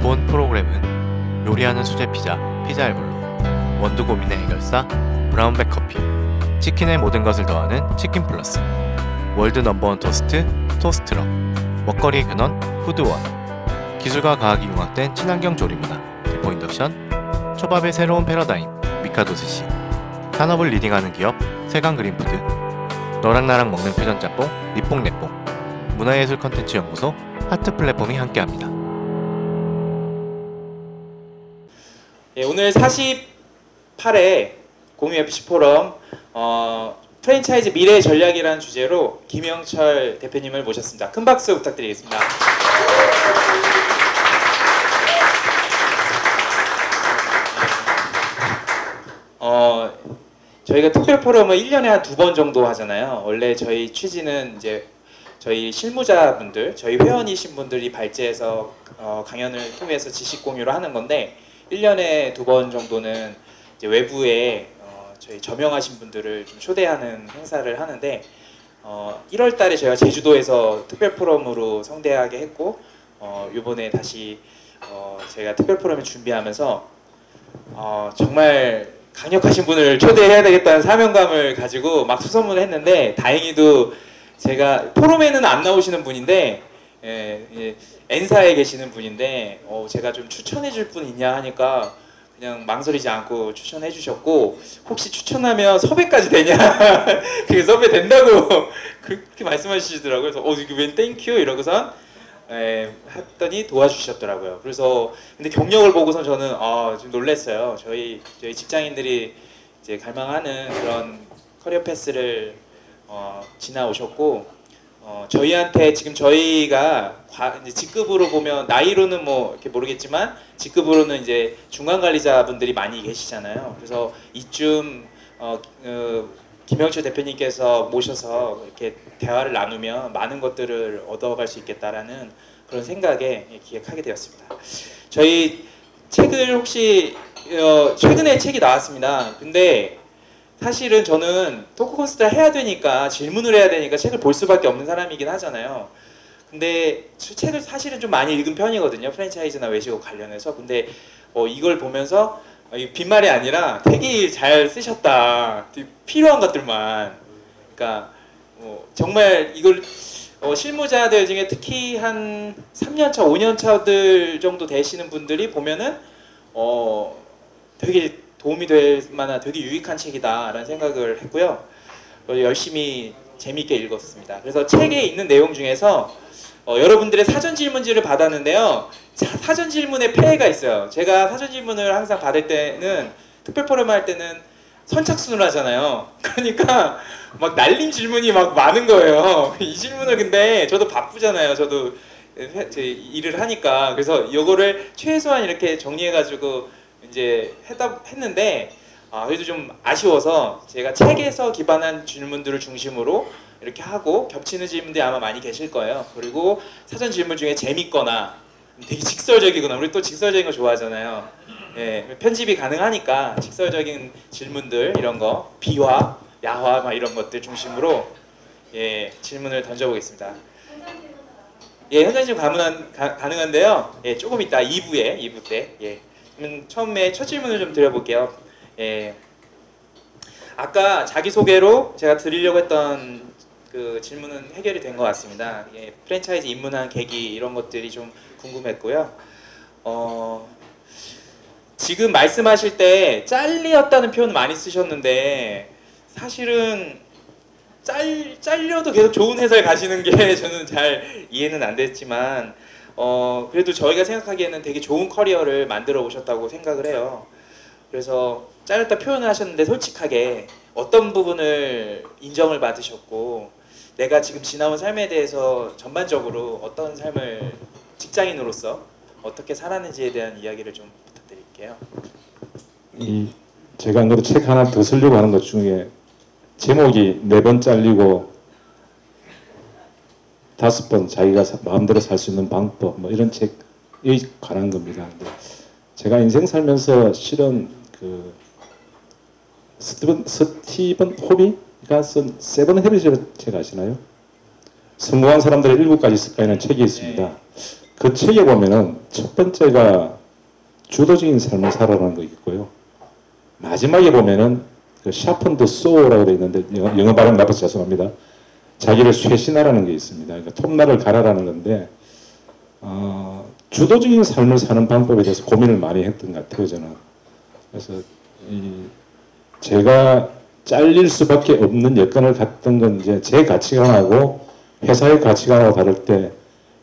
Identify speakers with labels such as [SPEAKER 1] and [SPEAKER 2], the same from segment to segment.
[SPEAKER 1] 이번 프로그램은 요리하는 수제 피자, 피자엘볼로, 원두 고민의 해결사, 브라운백 커피, 치킨의 모든 것을 더하는 치킨 플러스, 월드 넘버원 토스트, 토스트럭, 먹거리의 근원, 푸드원, 기술과 과학이 융합된 친환경 조리문화, 기포 인덕션, 초밥의 새로운 패러다임, 미카도 스시, 산업을 리딩하는 기업, 세강 그린푸드, 너랑 나랑 먹는 퓨전 짬뽕, 니뽕내뽕, 문화예술 컨텐츠 연구소, 하트 플랫폼이 함께합니다.
[SPEAKER 2] 예, 오늘 48회 공유FC 포럼 프랜차이즈 미래 전략이라는 주제로 김영철 대표님을 모셨습니다. 큰 박수 부탁드리겠습니다. 저희가 특별 포럼을 1년에 한 2번 정도 하잖아요. 원래 저희 취지는 이제 저희 실무자분들, 저희 회원이신 분들이 발제해서 강연을 통해서 지식 공유를 하는 건데 1년에 2번 정도는 이제 외부에 저희 저명하신 분들을 좀 초대하는 행사를 하는데 1월 달에 저희가 제주도에서 특별 포럼으로 성대하게 했고 이번에 다시 제가 특별 포럼을 준비하면서 정말 강력하신 분을 초대해야 되겠다는 사명감을 가지고 막 수소문을 했는데 다행히도 제가 포럼에는 안 나오시는 분인데 N사에 계시는 분인데 제가 좀 추천해 줄 분 있냐 하니까 그냥 망설이지 않고 추천해 주셨고 혹시 추천하면 섭외까지 되냐 그게 섭외 된다고 그렇게 말씀하시더라고요. 그래서 이게 웬 땡큐 이러고선 했더니 도와주셨더라고요. 그래서 근데 경력을 보고선 저는 좀 놀랐어요. 저희 직장인들이 이제 갈망하는 그런 커리어 패스를 지나오셨고 저희한테 지금 저희가 이제 직급으로 보면 나이로는 뭐 이렇게 모르겠지만 직급으로는 이제 중간 관리자분들이 많이 계시잖아요. 그래서 이쯤 김영철 대표님께서 모셔서 이렇게 대화를 나누면 많은 것들을 얻어갈 수 있겠다라는 그런 생각에 기획하게 되었습니다. 저희 책을 혹시 최근에 책이 나왔습니다. 근데 사실은 저는 토크 콘서트를 해야 되니까 질문을 해야 되니까 책을 볼 수밖에 없는 사람이긴 하잖아요. 근데 책을 사실은 좀 많이 읽은 편이거든요. 프랜차이즈나 외식업 관련해서. 근데 이걸 보면서 빈말이 아니라 되게 잘 쓰셨다. 되게 필요한 것들만. 그러니까 정말 이걸 실무자들 중에 특히 한 3년차, 5년차들 정도 되시는 분들이 보면은 되게 도움이 될 만한 되게 유익한 책이다라는 생각을 했고요. 열심히 재미있게 읽었습니다. 그래서 책에 있는 내용 중에서 여러분들의 사전 질문지를 받았는데요. 사전 질문에 폐해가 있어요. 제가 사전 질문을 항상 받을 때는 특별 포럼 할 때는 선착순으로 하잖아요. 그러니까 막 날림 질문이 막 많은 거예요. 이 질문을 근데 저도 바쁘잖아요. 저도 일을 하니까 그래서 이거를 최소한 이렇게 정리해가지고 이제 했는데 그래도 좀 아쉬워서 제가 책에서 기반한 질문들을 중심으로 이렇게 하고 겹치는 질문들이 아마 많이 계실 거예요. 그리고 사전 질문 중에 재밌거나 되게 직설적이거나 우리 또 직설적인 거 좋아하잖아요. 편집이 가능하니까 직설적인 질문들 이런 거 비화, 야화 막 이런 것들 중심으로 질문을 던져보겠습니다. 현장 질문 가능한데요. 조금 이따 2부 때. 처음에 첫 질문을 좀 드려볼게요. 아까 자기소개로 제가 드리려고 했던 그 질문은 해결이 된 것 같습니다. 프랜차이즈 입문한 계기 이런 것들이 좀 궁금했고요. 지금 말씀하실 때 잘리었다는 표현 많이 쓰셨는데 사실은 잘려도 계속 좋은 회사에 가시는 게 저는 잘 이해는 안 됐지만 그래도 저희가 생각하기에는 되게 좋은 커리어를 만들어 오셨다고 생각을 해요. 그래서 잘렸다 표현을 하셨는데 솔직하게 어떤 부분을 인정을 받으셨고 내가 지금 지나온 삶에 대해서 전반적으로 어떤 삶을 직장인으로서 어떻게 살았는지에 대한 이야기를 좀 부탁드릴게요.
[SPEAKER 3] 제가 안 그래도 책 하나 더 쓰려고 하는 것 중에 제목이 4번 잘리고 5번 자기가 마음대로 살 수 있는 방법 뭐 이런 책에 관한 겁니다. 근데 제가 인생 살면서 실은 그 스티븐 호비가 쓴 세븐 헤비츠 책 아시나요? 성공한 사람들의 7가지 습관이라는 책이 있습니다. 그 책에 보면은 첫 번째가 주도적인 삶을 살아라는 거 있고요. 마지막에 보면은 그 샤픈드 소라고 되어 있는데 영어 발음 나빠서 죄송합니다. 자기를 쇄신하라는 게 있습니다. 그러니까 톱날을 갈아라는 건데 주도적인 삶을 사는 방법에 대해서 고민을 많이 했던 것 같아요. 저는. 그래서 제가 잘릴 수밖에 없는 여건을 갖던 건 이제 제 가치관하고 회사의 가치관하고 다를 때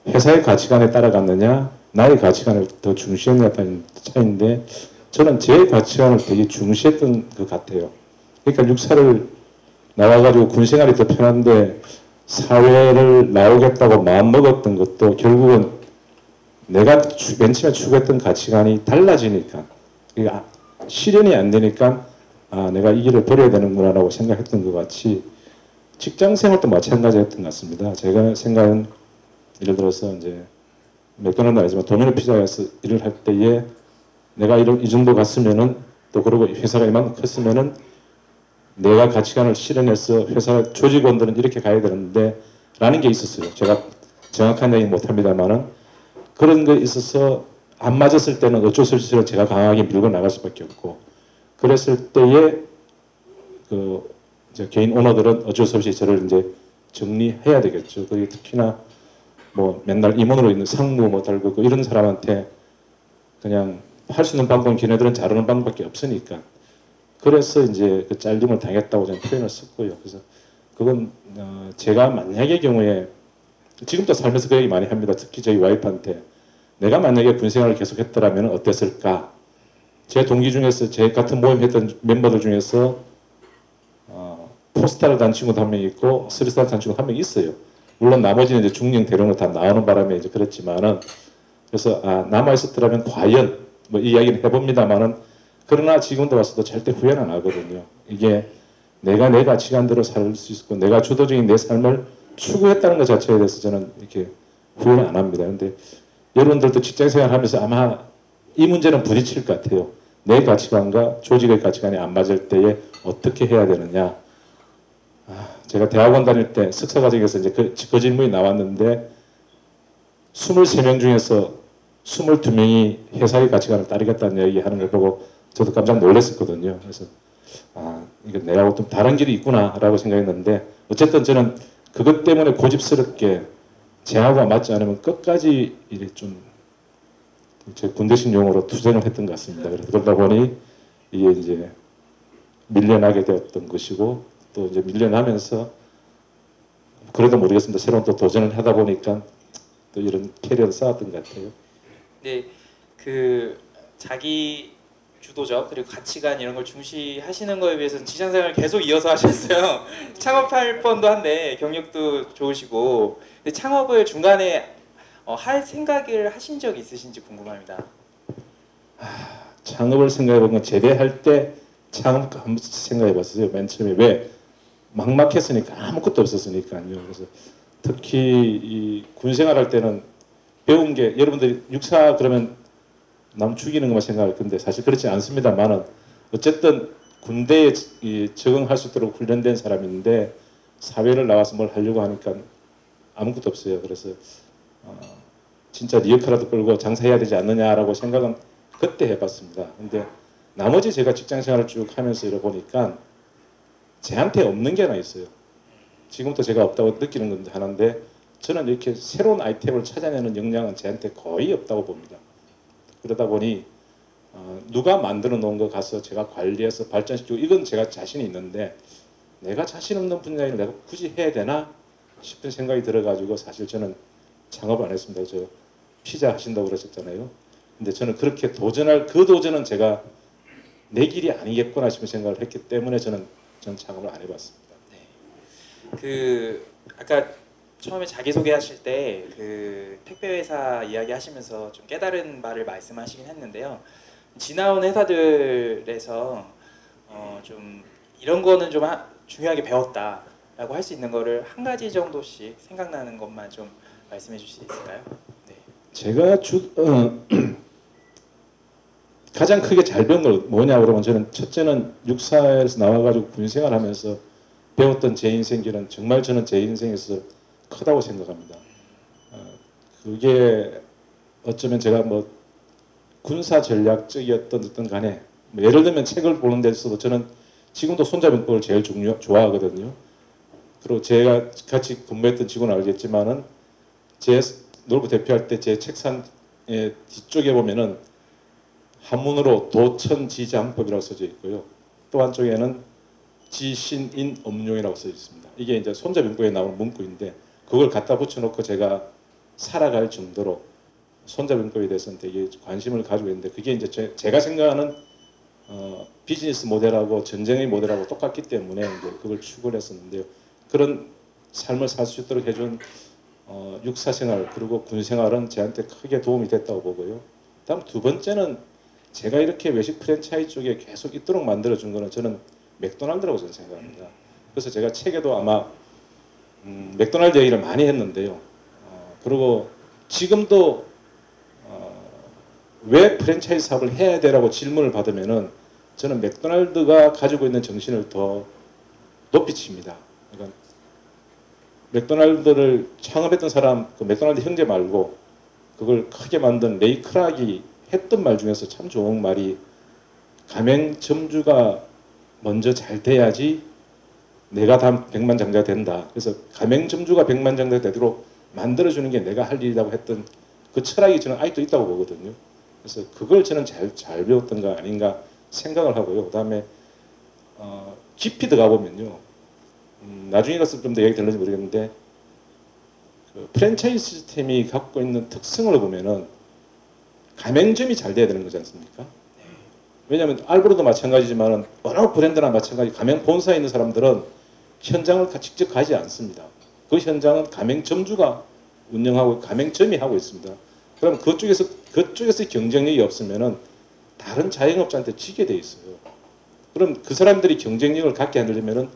[SPEAKER 3] 회사의 가치관에 따라갔느냐 나의 가치관을 더 중시했느냐는 차이인데 저는 제 가치관을 되게 중시했던 것 같아요. 그러니까 육사를 나와가지고 군생활이 더 편한데 사회를 나오겠다고 마음먹었던 것도 결국은 내가 맨 처음에 추구했던 가치관이 달라지니까 실현이 안 되니까 내가 이 길을 버려야 되는구나 라고 생각했던 것 같이 직장생활도 마찬가지였던 것 같습니다. 제가 생각은 예를 들어서 이제 맥도날드 아니지만 도미노 피자에서 일을 할 때에 내가 이 정도 갔으면은 또 그러고 회사가 이만큼 컸으면은 내가 가치관을 실현해서 회사 조직원들은 이렇게 가야 되는데 라는 게 있었어요. 제가 정확한 얘기 못합니다만은 그런 거 있어서 안 맞았을 때는 어쩔 수 없이 제가 강하게 밀고 나갈 수밖에 없고 그랬을 때에 그 이제 개인 오너들은 어쩔 수 없이 저를 이제 정리해야 되겠죠. 그게 특히나 뭐 맨날 임원으로 있는 상무 뭐 달고 있고 이런 사람한테 그냥 할 수 있는 방법은 걔네들은 잘하는 방법밖에 없으니까 그래서 이제 그 잘림을 당했다고 저는 표현을 썼고요. 그래서 그건 제가 만약의 경우에 지금도 살면서 그 얘기 많이 합니다. 특히 저희 와이프한테 내가 만약에 군생활을 계속했더라면 어땠을까? 제 동기 중에서 제 같은 모임 했던 멤버들 중에서 포스타를 단 친구도 한 명 있고 스리스타를 단 친구도 한 명 있어요. 물론 나머지는 이제 중령 대령으로 다 나오는 바람에 이제 그렇지만은 그래서 남아 있었더라면 과연 뭐 이 이야기를 해봅니다만은 그러나 지금도 와서도 절대 후회는 안 하거든요. 이게 내가 내 가치관대로 살 수 있고 내가 주도적인 내 삶을 추구했다는 것 자체에 대해서 저는 이렇게 후회는 안 합니다. 근데 여러분들도 직장생활 하면서 아마 이 문제는 부딪힐 것 같아요. 내 가치관과 조직의 가치관이 안 맞을 때에 어떻게 해야 되느냐. 제가 대학원 다닐 때 석사과정에서 이제 그 질문이 나왔는데 23명 중에서 22명이 회사의 가치관을 따르겠다는 얘기 하는 걸 보고 저도 깜짝 놀랐었거든요. 그래서 이게 내하고 좀 다른 길이 있구나라고 생각했는데 어쨌든 저는 그것 때문에 고집스럽게 제하고 맞지 않으면 끝까지 이게 좀 제 군대식 용어로 투쟁을 했던 것 같습니다. 그러다 보니 이게 이제 밀려나게 되었던 것이고 또 이제 밀려나면서 그래도 모르겠습니다. 새로운 또 도전을 하다 보니까 또 이런 캐리어를 쌓았던 것 같아요.
[SPEAKER 2] 네, 그 자기 주도적 그리고 가치관 이런 걸 중시하시는 거에 비해서는 직장생활을 계속 이어서 하셨어요. 창업할 뻔도 한데 경력도 좋으시고 근데 창업을 중간에 할 생각을 하신 적 있으신지 궁금합니다.
[SPEAKER 3] 창업을 생각해본 건 제대할 때 창업 한번 생각해봤어요. 맨 처음에 왜 막막했으니까 아무것도 없었으니까요. 그래서 특히 이 군생활할 때는 배운 게 여러분들이 육사 그러면 남 죽이는 것만 생각할 건데 사실 그렇지 않습니다만은 어쨌든 군대에 적응할 수 있도록 훈련된 사람인데 사회를 나와서 뭘 하려고 하니까 아무것도 없어요. 그래서 진짜 리어카라도 끌고 장사해야 되지 않느냐라고 생각은 그때 해봤습니다. 근데 나머지 제가 직장생활을 쭉 하면서 이러 보니까 제한테 없는 게 하나 있어요. 지금도 제가 없다고 느끼는 건데 하나인데 저는 이렇게 새로운 아이템을 찾아내는 역량은 제한테 거의 없다고 봅니다. 그러다 보니 누가 만들어 놓은 거 가서 제가 관리해서 발전시키고 이건 제가 자신이 있는데 내가 자신 없는 분야를 내가 굳이 해야 되나 싶은 생각이 들어가지고 사실 저는 창업을 안 했습니다. 저 피자 하신다고 그러셨잖아요. 근데 저는 그렇게 도전할 그 도전은 제가 내 길이 아니겠구나 싶은 생각을 했기 때문에 저는 창업을 안 해봤습니다.
[SPEAKER 2] 네. 그 아까 처음에 자기소개하실 때 그 택배회사 이야기하시면서 좀 깨달은 바를 말씀하시긴 했는데요. 지나온 회사들에서 좀 이런 거는 좀 중요하게 배웠다라고 할 수 있는 거를 한 가지 정도씩 생각나는 것만 좀 말씀해 주실 수 있을까요? 네.
[SPEAKER 3] 제가 가장 크게 잘 배운 걸 뭐냐 그러면 저는 첫째는 육사에서 나와가지고 군생활하면서 배웠던 제 인생길은 정말 저는 제 인생에서 크다고 생각합니다. 그게 어쩌면 제가 뭐 군사 전략적이었던 어떤 간에 뭐 예를 들면 책을 보는 데 있어도 저는 지금도 손자병법을 제일 좋아하거든요. 그리고 제가 같이 근무했던 직원은 알겠지만은 제 놀부 대표할 때 제 책상의 뒤쪽에 보면은 한문으로 도천지장법이라고 써져 있고요. 또 한쪽에는 지신인 엄룡이라고 써져 있습니다. 이게 이제 손자병법에 나오는 문구인데 그걸 갖다 붙여놓고 제가 살아갈 정도로 손자병법에 대해서는 되게 관심을 가지고 있는데 그게 이제 제가 생각하는 비즈니스 모델하고 전쟁의 모델하고 똑같기 때문에 이제 그걸 추구를 했었는데요. 그런 삶을 살 수 있도록 해준 육사생활 그리고 군생활은 저한테 크게 도움이 됐다고 보고요. 다음 두 번째는 제가 이렇게 외식 프랜차이즈 쪽에 계속 있도록 만들어준 거는 저는 맥도날드라고 저는 생각합니다. 그래서 제가 책에도 아마 맥도날드 얘기를 많이 했는데요. 그리고 지금도 왜 프랜차이즈 사업을 해야 되라고 질문을 받으면은 저는 맥도날드가 가지고 있는 정신을 더 높이 칩니다. 그러니까 맥도날드를 창업했던 사람, 그 맥도날드 형제 말고 그걸 크게 만든 레이 크락이 했던 말 중에서 참 좋은 말이 가맹점주가 먼저 잘 돼야지 내가 다음 백만장자가 된다. 그래서 가맹점주가 백만장자가 되도록 만들어주는 게 내가 할 일이라고 했던 그 철학이 저는 아직도 있다고 보거든요. 그래서 그걸 저는 잘 배웠던 거 아닌가 생각을 하고요. 그 다음에 깊이 들어가 보면요. 나중에 가서 좀 더 얘기 될는지 모르겠는데 그 프랜차이즈 시스템이 갖고 있는 특성을 보면은 가맹점이 잘 돼야 되는 거지 않습니까? 왜냐하면 알브로도 마찬가지지만 어느 브랜드나 마찬가지 가맹 본사에 있는 사람들은 현장을 직접 가지 않습니다. 그 현장은 가맹점주가 운영하고 가맹점이 하고 있습니다. 그럼 그쪽에서 경쟁력이 없으면은 다른 자영업자한테 지게 돼 있어요. 그럼 그 사람들이 경쟁력을 갖게 하려면은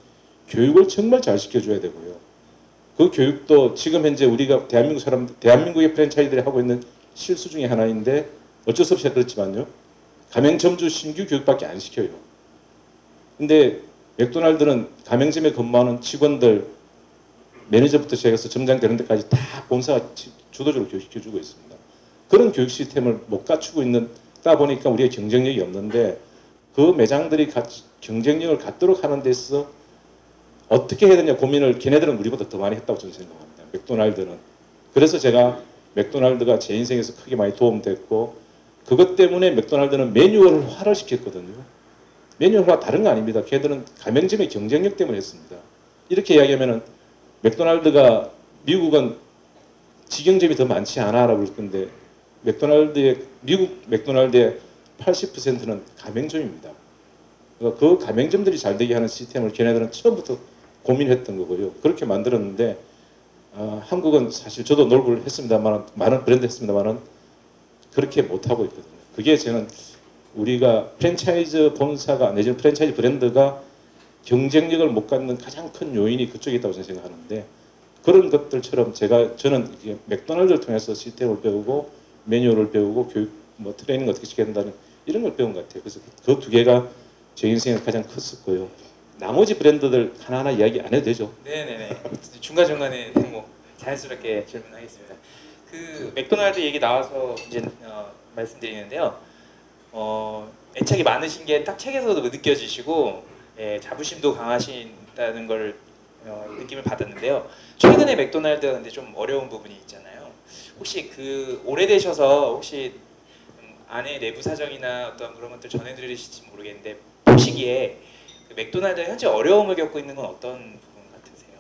[SPEAKER 3] 교육을 정말 잘 시켜줘야 되고요. 그 교육도 지금 현재 우리가 대한민국의 프랜차이즈들이 하고 있는 실수 중에 하나인데 어쩔 수 없이 그렇지만요. 가맹점주 신규 교육밖에 안 시켜요. 근데 맥도날드는 가맹점에 근무하는 직원들 매니저부터 시작해서 점장 되는 데까지 다 본사가 주도적으로 교육시켜주고 있습니다. 그런 교육 시스템을 못 갖추고 있다 보니까 우리의 경쟁력이 없는데 그 매장들이 경쟁력을 갖도록 하는 데 있어서 어떻게 해야 되냐 고민을 걔네들은 우리보다 더 많이 했다고 저는 생각합니다. 맥도날드는. 그래서 제가 맥도날드가 제 인생에서 크게 많이 도움됐고 그것 때문에 맥도날드는 매뉴얼화를 시켰거든요. 매뉴얼화 다른 거 아닙니다. 걔들은 가맹점의 경쟁력 때문에 했습니다. 이렇게 이야기하면은 맥도날드가 미국은 직영점이 더 많지 않아라고 할 건데 미국 맥도날드의 80%는 가맹점입니다. 그러니까 그 가맹점들이 잘 되게 하는 시스템을 걔네들은 처음부터 고민했던 거고요. 그렇게 만들었는데 한국은 사실 저도 놀부를 했습니다만 많은 브랜드 했습니다만은 그렇게 못하고 있거든요. 그게 저는 우리가 프랜차이즈 본사가 내지는 프랜차이즈 브랜드가 경쟁력을 못 갖는 가장 큰 요인이 그쪽에 있다고 저는 생각하는데 그런 것들처럼 저는 맥도날드를 통해서 시스템을 배우고 매뉴얼을 배우고 교육 뭐 트레이닝 어떻게 시켜야 된다는 이런 걸 배운 것 같아요. 그래서 그 두 개가 제 인생에 가장 컸었고요. 나머지 브랜드들 하나하나 이야기 안 해도 되죠?
[SPEAKER 2] 네네네. 중간중간에 뭐 자연스럽게 질문하겠습니다. 그 맥도날드 얘기 나와서 이제 말씀드리는데요. 애착이 많으신 게 딱 책에서도 느껴지시고 자부심도 강하신다는 걸 느낌을 받았는데요. 최근에 맥도날드가 근데 좀 어려운 부분이 있잖아요. 혹시 그 오래되셔서 혹시 안에 내부 사정이나 어떤 그런 것들 전해드리실지 모르겠는데 보시기에 그 맥도날드 현재 어려움을 겪고 있는 건 어떤 부분 같으세요?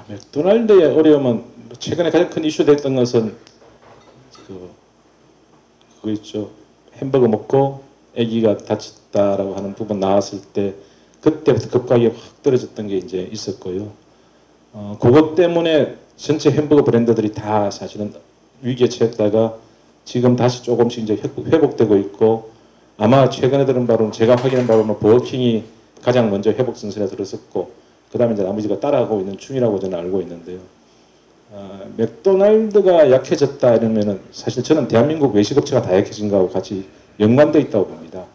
[SPEAKER 3] 맥도날드의 어려움은 최근에 가장 큰 이슈 됐던 것은 그거 있죠. 햄버거 먹고 아기가 다쳤다라고 하는 부분 나왔을 때 그때부터 급격하게 확 떨어졌던 게 이제 있었고요. 그것 때문에 전체 햄버거 브랜드들이 다 사실은 위기에 처했다가 지금 다시 조금씩 이제 회복되고 있고 아마 최근에 들은 바로는 제가 확인한 바로는 버거킹이 가장 먼저 회복 전선에 들었었고 그 다음에 이제 나머지가 따라가고 있는 중이라고 저는 알고 있는데요. 맥도날드가 약해졌다 이러면은 사실 저는 대한민국 외식업체가 다 약해진 거하고 같이 연관되어 있다고 봅니다.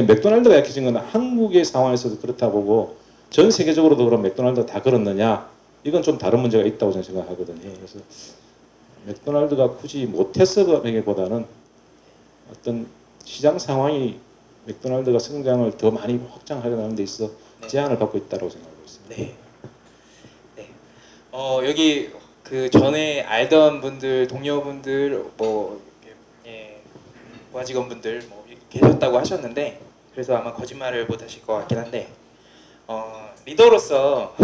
[SPEAKER 3] 맥도날드가 약해진 건 한국의 상황에서도 그렇다 보고 전 세계적으로도 그럼 맥도날드가 다 그렇느냐 이건 좀 다른 문제가 있다고 저는 생각하거든요. 그래서 맥도날드가 굳이 못해서라기보다는 어떤 시장 상황이 맥도날드가 성장을 더 많이 확장하려는 데 있어
[SPEAKER 2] 네.
[SPEAKER 3] 제한을 받고 있다고 생각하고 있습니다.
[SPEAKER 2] 네. 네. 여기 그 전에 알던 분들, 동료분들, 뭐 예, 부하 직원분들 뭐 계셨다고 하셨는데 그래서 아마 거짓말을 못 하실 것 같긴 한데 리더로서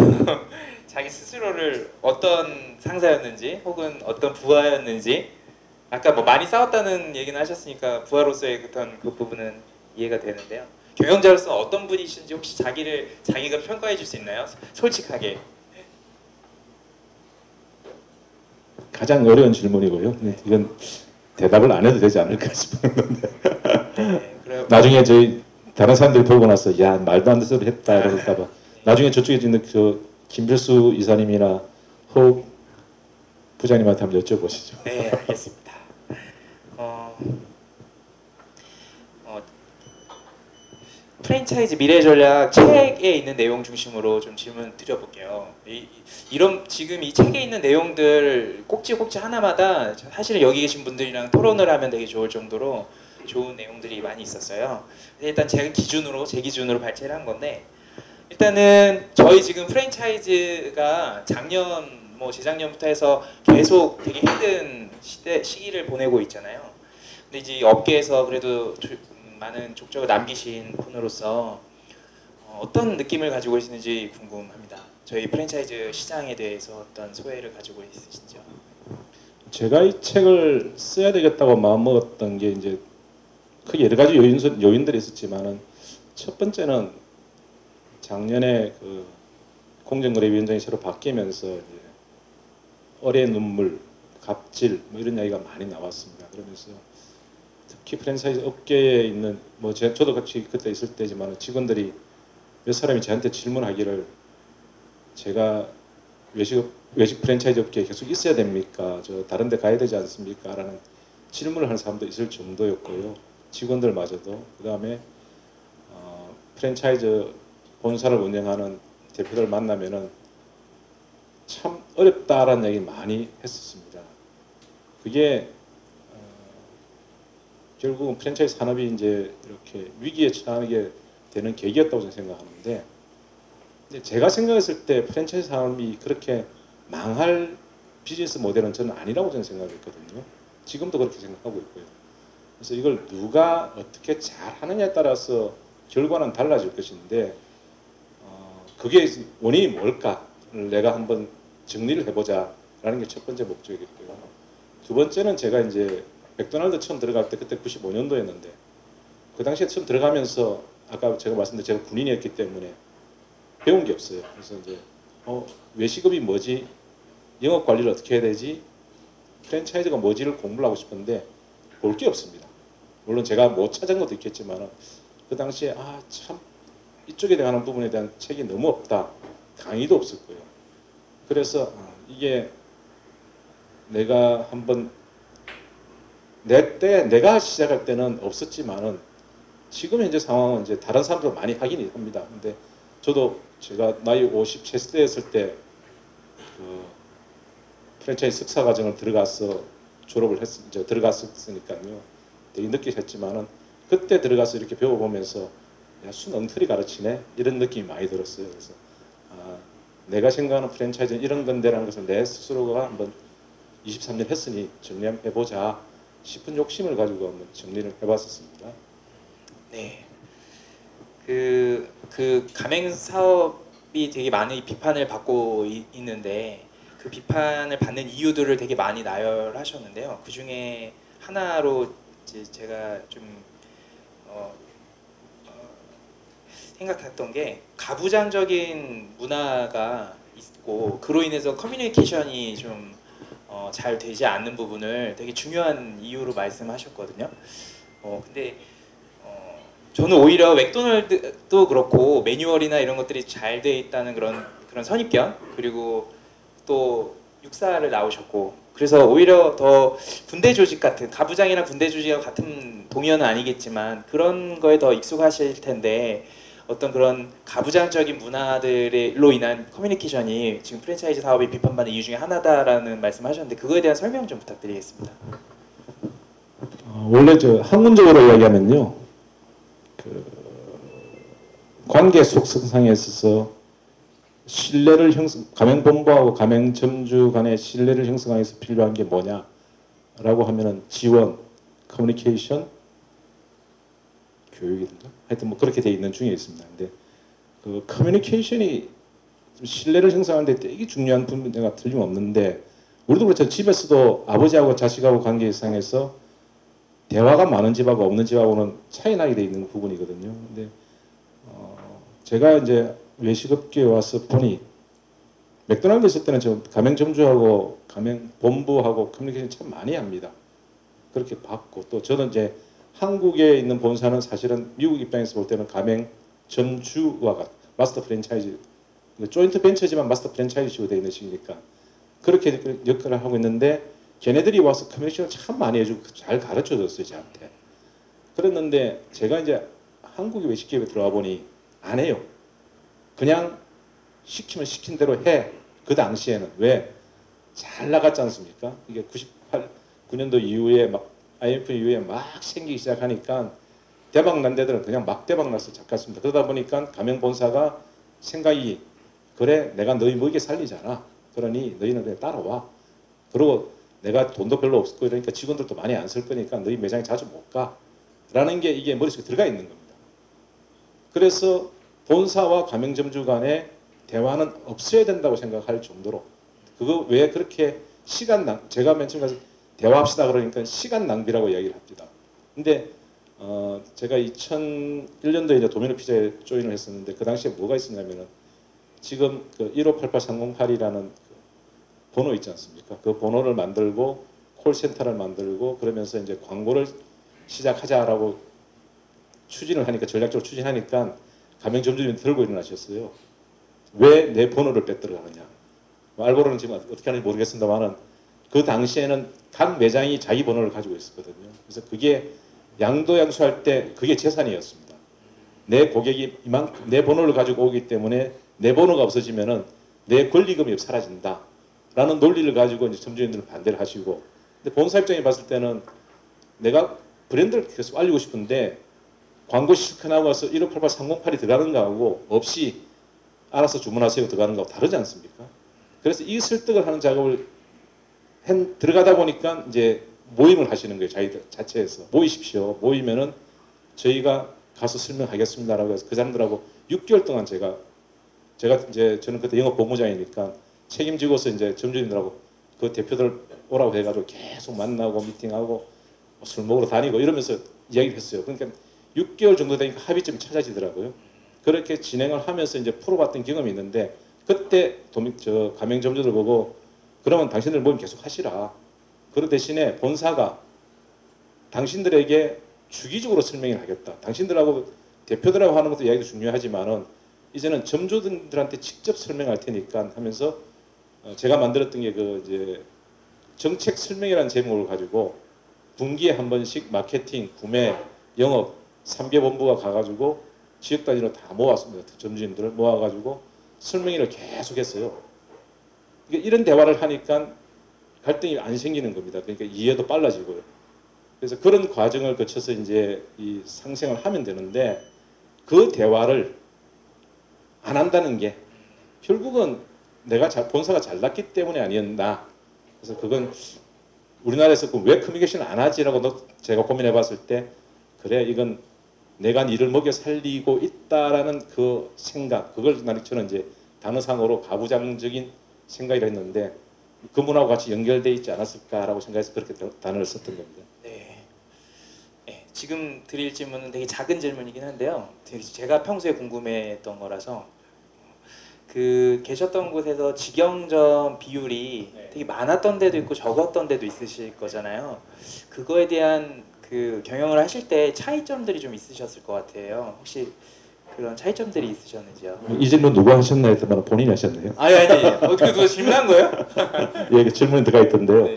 [SPEAKER 2] 자기 스스로를 어떤 상사였는지 혹은 어떤 부하였는지 아까 뭐 많이 싸웠다는 얘기는 하셨으니까 부하로서의 그 부분은 이해가 되는데요. 경영자로서 어떤 분이신지 혹시 자기가 평가해 줄 수 있나요? 솔직하게.
[SPEAKER 3] 가장 어려운 질문이고요. 이건 대답을 안 해도 되지 않을까 싶었는데
[SPEAKER 2] 네, 그래요.
[SPEAKER 3] 나중에 저희 다른 사람들이 보고 나서 야 말도 안 되는 소리 했다 그럴까봐 나중에 저쪽에 있는 저 김필수 이사님이나 허욱 부장님한테 한번 여쭤보시죠.
[SPEAKER 2] 네, 알겠습니다. 프랜차이즈 미래 전략 책에 있는 내용 중심으로 좀 질문 드려볼게요. 이런 지금 이 책에 있는 내용들 꼭지 하나마다 사실 여기 계신 분들이랑 토론을 하면 되게 좋을 정도로 좋은 내용들이 많이 있었어요. 일단 제 기준으로 발췌를 한 건데 일단은 저희 지금 프랜차이즈가 작년 뭐 재작년부터 해서 계속 되게 힘든 시기를 보내고 있잖아요. 근데 이제 업계에서 그래도 많은 족적을 남기신 분으로서 어떤 느낌을 가지고 계시는지 궁금합니다. 저희 프랜차이즈 시장에 대해서 어떤 소회를 가지고 있으신지요?
[SPEAKER 3] 제가 이 책을 써야 되겠다고 마음먹었던 게 이제 크게 여러 가지 요인들이 있었지만은 첫 번째는 작년에 그 공정거래위원장이 새로 바뀌면서 이제 어뢰 눈물, 갑질 뭐 이런 이야기가 많이 나왔습니다. 그러면서 특히 프랜차이즈 업계에 있는 뭐 저도 같이 그때 있을 때지만 직원들이 몇 사람이 저한테 질문하기를 제가 외식 프랜차이즈 업계에 계속 있어야 됩니까? 저 다른 데 가야 되지 않습니까? 라는 질문을 하는 사람도 있을 정도였고요. 직원들마저도 그 다음에 프랜차이즈 본사를 운영하는 대표들 만나면은 참 어렵다라는 얘기 많이 했었습니다. 그게 결국은 프랜차이즈 산업이 이제 이렇게 위기에 처하게 되는 계기였다고 저는 생각하는데 제가 생각했을 때 프랜차이즈 산업이 그렇게 망할 비즈니스 모델은 저는 아니라고 저는 생각했거든요. 지금도 그렇게 생각하고 있고요. 그래서 이걸 누가 어떻게 잘 하느냐에 따라서 결과는 달라질 것인데 그게 원인이 뭘까를 내가 한번 정리를 해보자라는 게 첫 번째 목적이겠고요. 두 번째는 제가 이제 맥도날드 처음 들어갈 때 그때 95년도였는데 그 당시에 처음 들어가면서 아까 제가 말씀드린 제가 군인이었기 때문에 배운 게 없어요. 그래서 이제 외식업이 뭐지? 영업 관리를 어떻게 해야 되지? 프랜차이즈가 뭐지를 공부를 하고 싶은데 볼 게 없습니다. 물론 제가 못 찾은 것도 있겠지만 그 당시에 참 이쪽에 대한 부분에 대한 책이 너무 없다. 강의도 없었고요. 그래서 이게 내가 한번 내가 시작할 때는 없었지만은 지금 현재 상황은 이제 다른 사람도 많이 하긴 합니다. 근데 저도 제가 나이 50 세대였을 때 그 프랜차이즈 석사 과정을 들어가서 이제 들어갔으니까요. 되게 늦게 했지만은 그때 들어가서 이렇게 배워보면서 야, 순 엉터리 가르치네 이런 느낌이 많이 들었어요. 그래서 내가 생각하는 프랜차이즈는 이런 건데라는 것을 내 스스로가 한번 23년 했으니 정리 한번 해보자 싶은 욕심을 가지고 한번 정리를 해봤었습니다.
[SPEAKER 2] 네. 그 가맹 사업이 되게 많은 비판을 받고 있는데 그 비판을 받는 이유들을 되게 많이 나열하셨는데요. 그 중에 하나로 이제 제가 좀 생각했던 게 가부장적인 문화가 있고 그로 인해서 커뮤니케이션이 좀 잘 되지 않는 부분을 되게 중요한 이유로 말씀하셨거든요. 근데 저는 오히려 맥도날드도 그렇고 매뉴얼이나 이런 것들이 잘 돼 있다는 그런 선입견 그리고 또 육사를 나오셨고 그래서 오히려 더 군대 조직 같은 가부장이나 군대 조직과 같은 동의어는 아니겠지만 그런 거에 더 익숙하실 텐데 어떤 그런 가부장적인 문화들로 인한 커뮤니케이션이 지금 프랜차이즈 사업이 비판받는 이유 중에 하나다라는 말씀하셨는데 그거에 대한 설명 좀 부탁드리겠습니다.
[SPEAKER 3] 원래 저 학문적으로 이야기하면요, 그 관계 속성상에 있어서 신뢰를 가맹본부하고 가맹점주 간의 신뢰를 형성하기 위해서 필요한 게 뭐냐라고 하면은 지원, 커뮤니케이션, 교육인가? 하여튼 뭐 그렇게 돼 있는 중에 있습니다. 근데 그 커뮤니케이션이 신뢰를 형성하는데 되게 중요한 부분가 틀림없는데 우리도 그렇죠. 집에서도 아버지하고 자식하고 관계상에서 대화가 많은 집하고 없는 집하고는 차이 나게 돼 있는 부분이거든요. 근데 제가 이제 외식업계에 와서 보니 맥도날드 있을 때는 저 가맹점주하고 가맹본부하고 커뮤니케이션 참 많이 합니다. 그렇게 봤고 또 저는 이제 한국에 있는 본사는 사실은 미국 입장에서 볼 때는 가맹점주와 마스터 프랜차이즈 조인트 벤처지만 마스터 프랜차이즈로 되어 있는 식이니까 그렇게 역할을 하고 있는데 걔네들이 와서 커뮤니케이션을 참 많이 해주고 잘 가르쳐줬어요 저한테. 그랬는데 제가 이제 한국의 외식기업에 들어와 보니 안 해요. 그냥 시키면 시킨 대로 해. 그 당시에는 왜? 잘 나갔지 않습니까? 이게 9년도 이후에 막 IMF 이후에 막 생기기 시작하니까 대박 난 데들은 그냥 막 대박 나서 작았습니다. 그러다 보니까 가맹본사가 생각이 그래 내가 너희 먹여 살리잖아. 그러니 너희는 그냥 따라와. 그리고 내가 돈도 별로 없고 이러니까 직원들도 많이 안 쓸 거니까 너희 매장에 자주 못 가. 라는 게 이게 머릿속에 들어가 있는 겁니다. 그래서 본사와 가맹점주 간의 대화는 없어야 된다고 생각할 정도로 그거 왜 그렇게 제가 맨 처음에 가서 대화합시다 그러니까 시간 낭비라고 이야기를 합니다. 근데 제가 2001년도에 이제 도미노 피자에 조인을 했었는데 그 당시에 뭐가 있었냐면은 지금 그 1588308이라는 번호 있지 않습니까? 그 번호를 만들고 콜센터를 만들고 그러면서 이제 광고를 시작하자라고 추진을 하니까 전략적으로 추진하니까 가맹점주님이 들고 일어나셨어요. 왜 내 번호를 뺏들어가느냐. 알고로는 지금 어떻게 하는지 모르겠습니다만은 그 당시에는 각 매장이 자기 번호를 가지고 있었거든요. 그래서 그게 양도양수할 때 그게 재산이었습니다. 내 고객이 이만큼 내 번호를 가지고 오기 때문에 내 번호가 없어지면은 내 권리금이 사라진다. 라는 논리를 가지고 이제 점주님들은 반대를 하시고 근데 본사 입장에 봤을 때는 내가 브랜드를 계속 알리고 싶은데 광고 시작하고 나서 1588308이 들어가는 거하고 없이 알아서 주문하세요 들어가는 거하고 다르지 않습니까? 그래서 이 설득을 하는 작업을 들어가다 보니까 이제 모임을 하시는 거예요. 자기들 자체에서 모이십시오. 모이면은 저희가 가서 설명하겠습니다라고 해서 그 사람들하고 6개월 동안 제가 이제 저는 그때 영업 본부장이니까 책임지고서 이제 점주님들하고 그 대표들 오라고 해가지고 계속 만나고 미팅하고 술 먹으러 다니고 이러면서 이야기를 했어요. 그러니까 6개월 정도 되니까 합의점이 찾아지더라고요. 그렇게 진행을 하면서 이제 풀어봤던 경험이 있는데 그때 가맹점주들 보고 그러면 당신들 모임 계속 하시라. 그 대신에 본사가 당신들에게 주기적으로 설명을 하겠다. 당신들하고 대표들하고 하는 것도 이야기도 중요하지만은 이제는 점주들한테 직접 설명할 테니까 하면서 제가 만들었던 게 그 이제 정책 설명이라는 제목을 가지고 분기에 한 번씩 마케팅, 구매, 영업 3개 본부가 가가지고 지역 단위로 다 모았습니다. 점주님들을 모아가지고 설명회를 계속했어요. 이런 대화를 하니까 갈등이 안 생기는 겁니다. 그러니까 이해도 빨라지고요. 그래서 그런 과정을 거쳐서 이제 이 상생을 하면 되는데 그 대화를 안 한다는 게 결국은 내가 본사가 잘났기 때문이 아니었나. 그래서 그건 우리나라에서 왜 커뮤니케이션을 안 하지라고 제가 고민해 봤을 때 그래 이건 내가 니를 먹여 살리고 있다라는 그 생각 그걸 저는 이제 단어상으로 가부장적인 생각이라 했는데 그 문화와 같이 연결되어 있지 않았을까라고 생각해서 그렇게 단어를 썼던 겁니다.
[SPEAKER 2] 네. 네. 지금 드릴 질문은 되게 작은 질문이긴 한데요. 제가 평소에 궁금했던 거라서 그 계셨던 곳에서 직영점 비율이 되게 많았던 데도 있고 적었던 데도 있으실 거잖아요. 그거에 대한 그 경영을 하실 때 차이점들이 좀 있으셨을 것 같아요. 혹시 그런 차이점들이 있으셨는지요?
[SPEAKER 3] 이 질문 누가 하셨나요? 했더니 본인이 하셨네요.
[SPEAKER 2] 아니 어떻게 누가 질문한 거예요?
[SPEAKER 3] 예, 질문이 들어가 있던데요.
[SPEAKER 2] 네.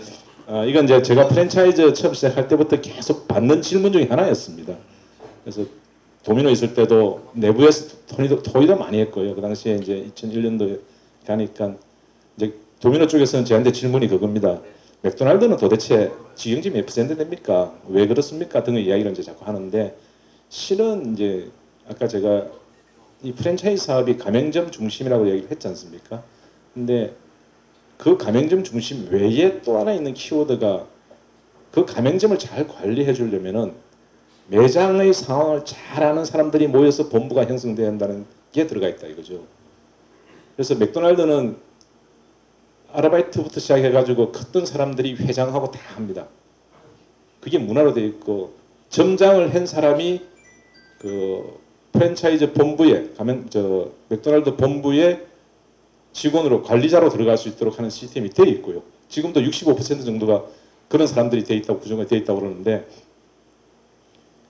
[SPEAKER 3] 이건 이제 제가 프랜차이즈 처음 시작할 때부터 계속 받는 질문 중에 하나였습니다. 그래서 도미노 있을 때도 내부에서 토의도 많이 했고요. 그 당시에 이제 2001년도에 가니까 이제 도미노 쪽에서는 저한테 질문이 그겁니다. 맥도날드는 도대체 직영점이 몇 퍼센트 됩니까? 왜 그렇습니까? 등의 이야기를 이제 자꾸 하는데 실은 이제 아까 제가 이 프랜차이즈 사업이 가맹점 중심이라고 얘기를 했지 않습니까? 근데 그 가맹점 중심 외에 또 하나 있는 키워드가 그 가맹점을 잘 관리해 주려면은 매장의 상황을 잘 아는 사람들이 모여서 본부가 형성돼야 한다는 게 들어가 있다 이거죠. 그래서 맥도날드는 아르바이트부터 시작해가지고 어떤 사람들이 회장하고 다 합니다. 그게 문화로 되어 있고 점장을 한 사람이 그 프랜차이즈 본부에 가면 맥도날드 본부에 직원으로 관리자로 들어갈 수 있도록 하는 시스템이 되어 있고요. 지금도 65% 정도가 그런 사람들이 되어 있다고 구성이 되어 있다고 그러는데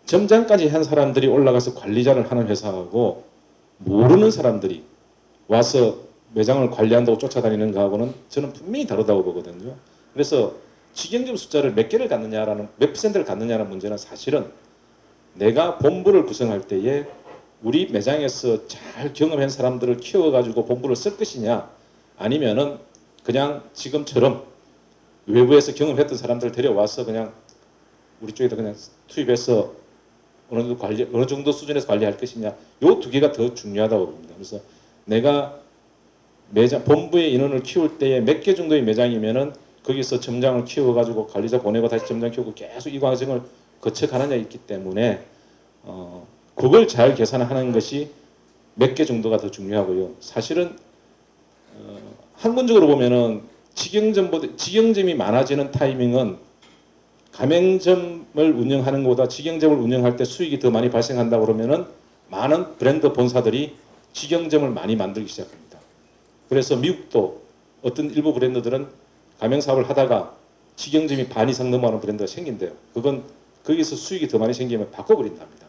[SPEAKER 3] 점장까지 한 사람들이 올라가서 관리자를 하는 회사하고 모르는 사람들이 와서 매장을 관리한다고 쫓아다니는 거하고는 저는 분명히 다르다고 보거든요. 그래서 직영점 숫자를 몇 개를 갖느냐라는 몇 퍼센트를 갖느냐는 문제는 사실은 내가 본부를 구성할 때에 우리 매장에서 잘 경험한 사람들을 키워가지고 본부를 쓸 것이냐 아니면은 그냥 지금처럼 외부에서 경험했던 사람들을 데려와서 그냥 우리 쪽에다 그냥 투입해서 어느 정도 수준에서 관리할 것이냐 요 두 개가 더 중요하다고 봅니다. 그래서 내가 매장 본부의 인원을 키울 때에 몇 개 정도의 매장이면은 거기서 점장을 키워가지고 관리자 보내고 다시 점장 키우고 계속 이 과정을 거쳐가느냐 있기 때문에 그걸 잘 계산하는 것이 몇 개 정도가 더 중요하고요. 사실은 학문적으로 보면은 직영점이 많아지는 타이밍은 가맹점을 운영하는 것보다 직영점을 운영할 때 수익이 더 많이 발생한다고 그러면은 많은 브랜드 본사들이 직영점을 많이 만들기 시작합니다. 그래서 미국도 어떤 일부 브랜드들은 가맹 사업을 하다가 직영점이 반 이상 넘어가는 브랜드가 생긴대요. 그건 거기서 수익이 더 많이 생기면 바꿔버린답니다.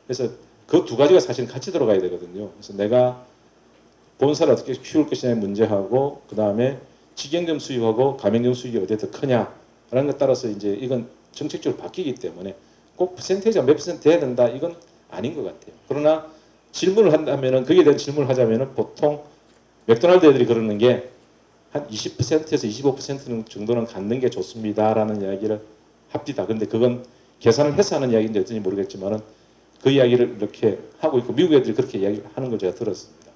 [SPEAKER 3] 그래서 그 두 가지가 사실 같이 들어가야 되거든요. 그래서 내가 본사를 어떻게 키울 것이냐의 문제하고 그 다음에 직영점 수익하고 가맹점 수익이 어디에 더 크냐라는 것 따라서 이제 이건 정책적으로 바뀌기 때문에 꼭 퍼센테이지가 몇 퍼센트 돼야 된다 이건 아닌 것 같아요. 그러나 질문을 한다면은 거기에 대한 질문을 하자면은 보통 맥도날드 애들이 그러는 게 한 20%에서 25% 정도는 갖는 게 좋습니다라는 이야기를 합디다. 근데 그건 계산을 해서 하는 이야기인지 어떤지 모르겠지만은 그 이야기를 이렇게 하고 있고 미국 애들이 그렇게 이야기하는 걸 제가 들었습니다.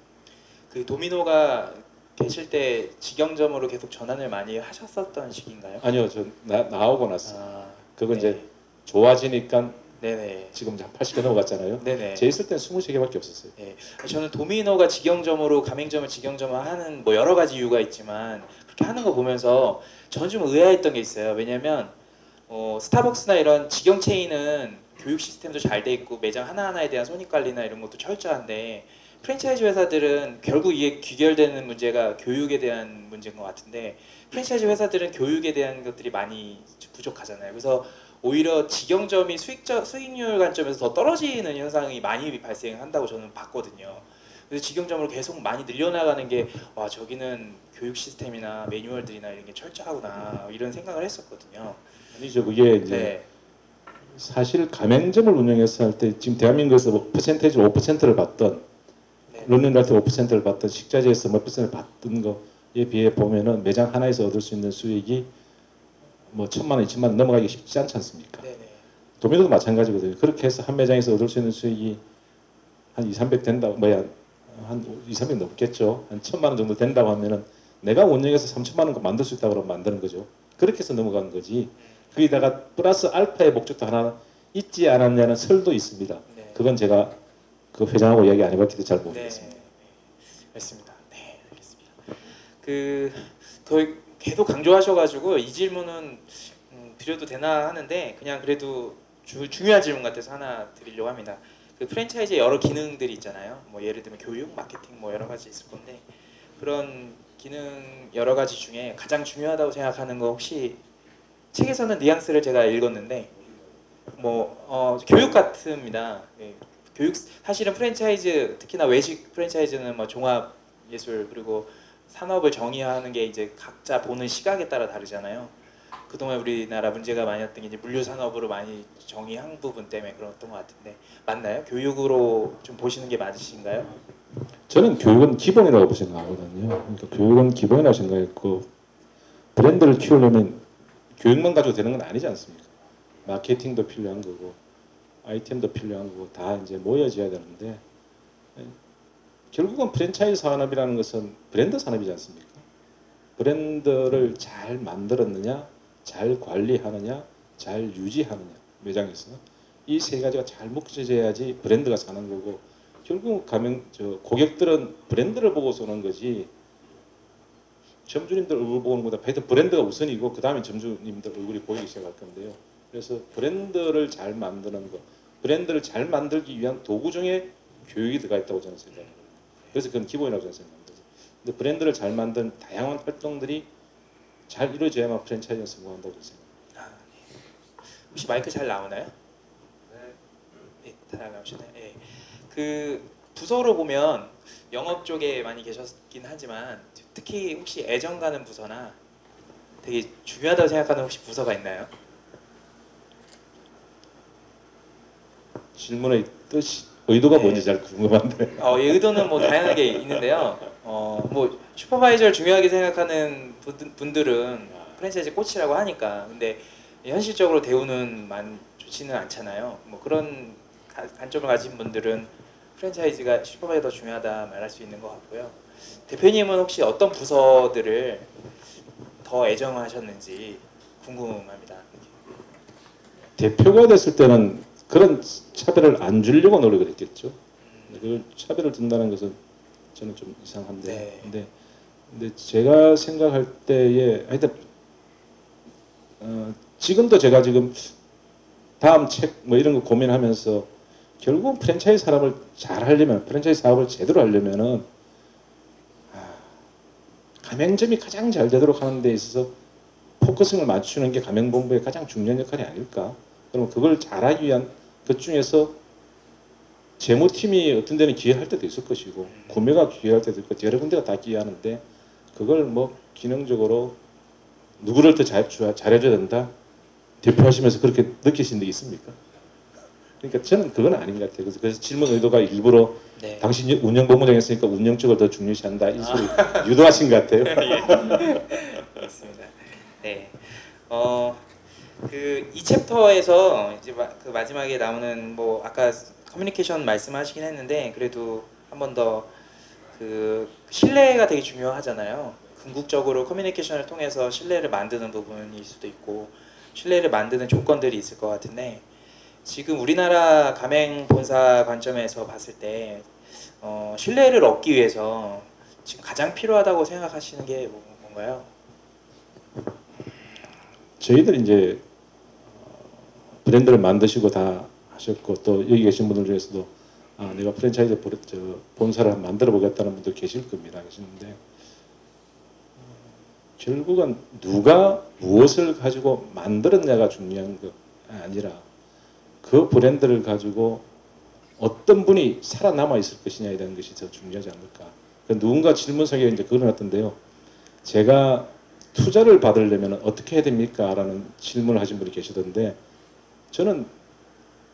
[SPEAKER 2] 그 도미노가 계실 때 직영점으로 계속 전환을 많이 하셨었던 시기인가요?
[SPEAKER 3] 아니요, 저 나오고 났어요. 그건
[SPEAKER 2] 네.
[SPEAKER 3] 이제 좋아지니까
[SPEAKER 2] 네네.
[SPEAKER 3] 지금 한 80개 넘어갔잖아요.
[SPEAKER 2] 네네.
[SPEAKER 3] 제 있을 땐 23개밖에 없었어요.
[SPEAKER 2] 네. 저는 도미노가 직영점으로 가맹점을 직영점을 하는 뭐 여러 가지 이유가 있지만 그렇게 하는 거 보면서 저는 좀 의아했던 게 있어요. 왜냐면 스타벅스나 이런 직영 체인은 교육 시스템도 잘 돼 있고 매장 하나하나에 대한 손익 관리나 이런 것도 철저한데 프랜차이즈 회사들은 결국 이게 귀결되는 문제가 교육에 대한 문제인 것 같은데 프랜차이즈 회사들은 교육에 대한 것들이 많이 부족하잖아요. 그래서 오히려 직영점이 수익률 관점에서 더 떨어지는 현상이 많이 발생한다고 저는 봤거든요. 그래서 직영점으로 계속 많이 늘려나가는 게 와 저기는 교육 시스템이나 매뉴얼들이나 이런 게 철저하구나 이런 생각을 했었거든요.
[SPEAKER 3] 아니죠, 그게 이제
[SPEAKER 2] 네.
[SPEAKER 3] 사실 가맹점을 운영해서 할 때 지금 대한민국에서 뭐 퍼센테이지 5%를 받던
[SPEAKER 2] 네.
[SPEAKER 3] 런닝라이트 5%를 받던 식자재에서 몇 퍼센트를 받던 거에 비해 보면은 매장 하나에서 얻을 수 있는 수익이 뭐 1,000만 원, 2,000만 원 넘어가기 쉽지 않지 않습니까?
[SPEAKER 2] 네네.
[SPEAKER 3] 도미노도 마찬가지거든요. 그렇게 해서 한 매장에서 얻을 수 있는 수익이 한 2, 300 된다, 한 2, 300 넘겠죠. 한 1,000만 원 정도 된다고 하면은 내가 운영해서 3,000만 원 만들 수 있다고 그러면 만드는 거죠. 그렇게 해서 넘어가는 거지. 거기다가 플러스 알파의 목적도 하나 있지 않았냐는 설도 있습니다.
[SPEAKER 2] 네.
[SPEAKER 3] 그건 제가 그 회장하고 이야기 안 해봤기 때문에 잘
[SPEAKER 2] 네.
[SPEAKER 3] 모르겠습니다.
[SPEAKER 2] 맞습니다. 네, 알겠습니다. 더 계속 강조하셔가지고 이 질문은 드려도 되나 하는데 그냥 그래도 중요한 질문 같아서 하나 드리려고 합니다. 그 프랜차이즈의 여러 기능들이 있잖아요. 뭐 예를 들면 교육, 마케팅 뭐 여러 가지 있을 건데 그런 기능 여러 가지 중에 가장 중요하다고 생각하는 거 혹시 책에서는 뉘앙스를 제가 읽었는데 교육 같습니다. 예, 교육 사실은 프랜차이즈 특히나 외식 프랜차이즈는 뭐 종합 예술 그리고 산업을 정의하는 게 이제 각자 보는 시각에 따라 다르잖아요. 그동안 우리나라 문제가 많이었던 게 이제 물류 산업으로 많이 정의한 부분 때문에 그랬던 것 같은데 맞나요? 교육으로 좀 보시는 게 맞으신가요?
[SPEAKER 3] 저는 교육은 기본이라고 생각하거든요. 그러니까 교육은 기본이라고 생각했고 브랜드를 키우려면 교육만 가지고 되는 건 아니지 않습니까? 마케팅도 필요한 거고 아이템도 필요한 거고 다 이제 모여져야 되는데 결국은 프랜차이즈 산업이라는 것은 브랜드 산업이지 않습니까? 브랜드를 잘 만들었느냐, 잘 관리하느냐, 잘 유지하느냐 매장에서 이 세 가지가 잘 묶여져야지 브랜드가 사는 거고 결국 고객들은 브랜드를 보고 쏘는 거지 점주님들 얼굴 보는 것보다 하여튼 브랜드가 우선이고 그 다음에 점주님들 얼굴이 보이기 시작할 건데요. 그래서 브랜드를 잘 만드는 것, 브랜드를 잘 만들기 위한 도구 중에 교육이 들어가 있다고 저는 생각합니다. 그래서 그건 기본이라고 저는 생각합니다. 근데 브랜드를 잘 만든 다양한 활동들이 잘 이루어져야만 프랜차이즈가 성공한다고 생각합니다.
[SPEAKER 2] 아, 네. 혹시 마이크 잘 나오나요? 네, 잘 나오시나요? 네. 그 부서로 보면 영업 쪽에 많이 계셨긴 하지만 특히 혹시 애정 가는 부서나 되게 중요하다고 생각하는 혹시 부서가 있나요?
[SPEAKER 3] 질문의 뜻이 의도가
[SPEAKER 2] 네.
[SPEAKER 3] 뭔지 잘 궁금한데.
[SPEAKER 2] 예, 의도는 뭐 다양하게 있는데요. 뭐 슈퍼바이저를 중요하게 생각하는 분들은 프랜차이즈 꽃이라고 하니까 근데 현실적으로 대우는 좋지는 않잖아요. 뭐 그런 관점을 가진 분들은 프랜차이즈가 슈퍼바이저 더 중요하다 말할 수 있는 것 같고요. 대표님은 혹시 어떤 부서들을 더 애정하셨는지 궁금합니다.
[SPEAKER 3] 대표가 됐을 때는 그런 차별을 안 주려고 노력을 했겠죠. 그 차별을 둔다는 것은 저는 좀 이상한데.
[SPEAKER 2] 네.
[SPEAKER 3] 근데 제가 생각할 때에 하여튼 지금도 제가 지금 다음 책 뭐 이런 거 고민하면서 결국 프랜차이즈 사업을 잘 하려면 프랜차이즈 사업을 제대로 하려면은 가맹점이 가장 잘 되도록 하는 데 있어서 포커싱을 맞추는 게 가맹본부의 가장 중요한 역할이 아닐까. 그러면 그걸 잘하기 위한 것 중에서 재무팀이 어떤 데는 기여할 때도 있을 것이고 구매가 기여할 때도 있고 여러 군데가 다 기여하는데 그걸 뭐 기능적으로 누구를 더 잘해줘야 된다 대표하시면서 그렇게 느끼신 적 있습니까? 그러니까 저는 그건 아닌 것 같아요. 그래서 질문 의도가 일부러
[SPEAKER 2] 네.
[SPEAKER 3] 당신이 운영본부장이었으니까 운영 쪽을 더 중요시한다 이 소리 유도하신 것 같아요.
[SPEAKER 2] 그렇습니다. 네. 그 이 챕터에서 이제 그 마지막에 나오는 뭐 아까 커뮤니케이션 말씀하시긴 했는데 그래도 한 번 더 그 신뢰가 되게 중요하잖아요. 궁극적으로 커뮤니케이션을 통해서 신뢰를 만드는 부분일 수도 있고 신뢰를 만드는 조건들이 있을 것 같은데 지금 우리나라 가맹 본사 관점에서 봤을 때 신뢰를 얻기 위해서 지금 가장 필요하다고 생각하시는 게 뭔가요?
[SPEAKER 3] 저희들 이제 브랜드를 만드시고 다 하셨고 또 여기 계신 분들 중에서도 내가 프랜차이즈 본사를 만들어 보겠다는 분들 계실 겁니다. 계시는데 결국은 누가 무엇을 가지고 만들었냐가 중요한 게 아니라 그 브랜드를 가지고 어떤 분이 살아남아 있을 것이냐에 대한 것이 더 중요하지 않을까. 누군가 질문석에 이제 그려놨던데요. 제가 투자를 받으려면 어떻게 해야 됩니까? 라는 질문을 하신 분이 계시던데 저는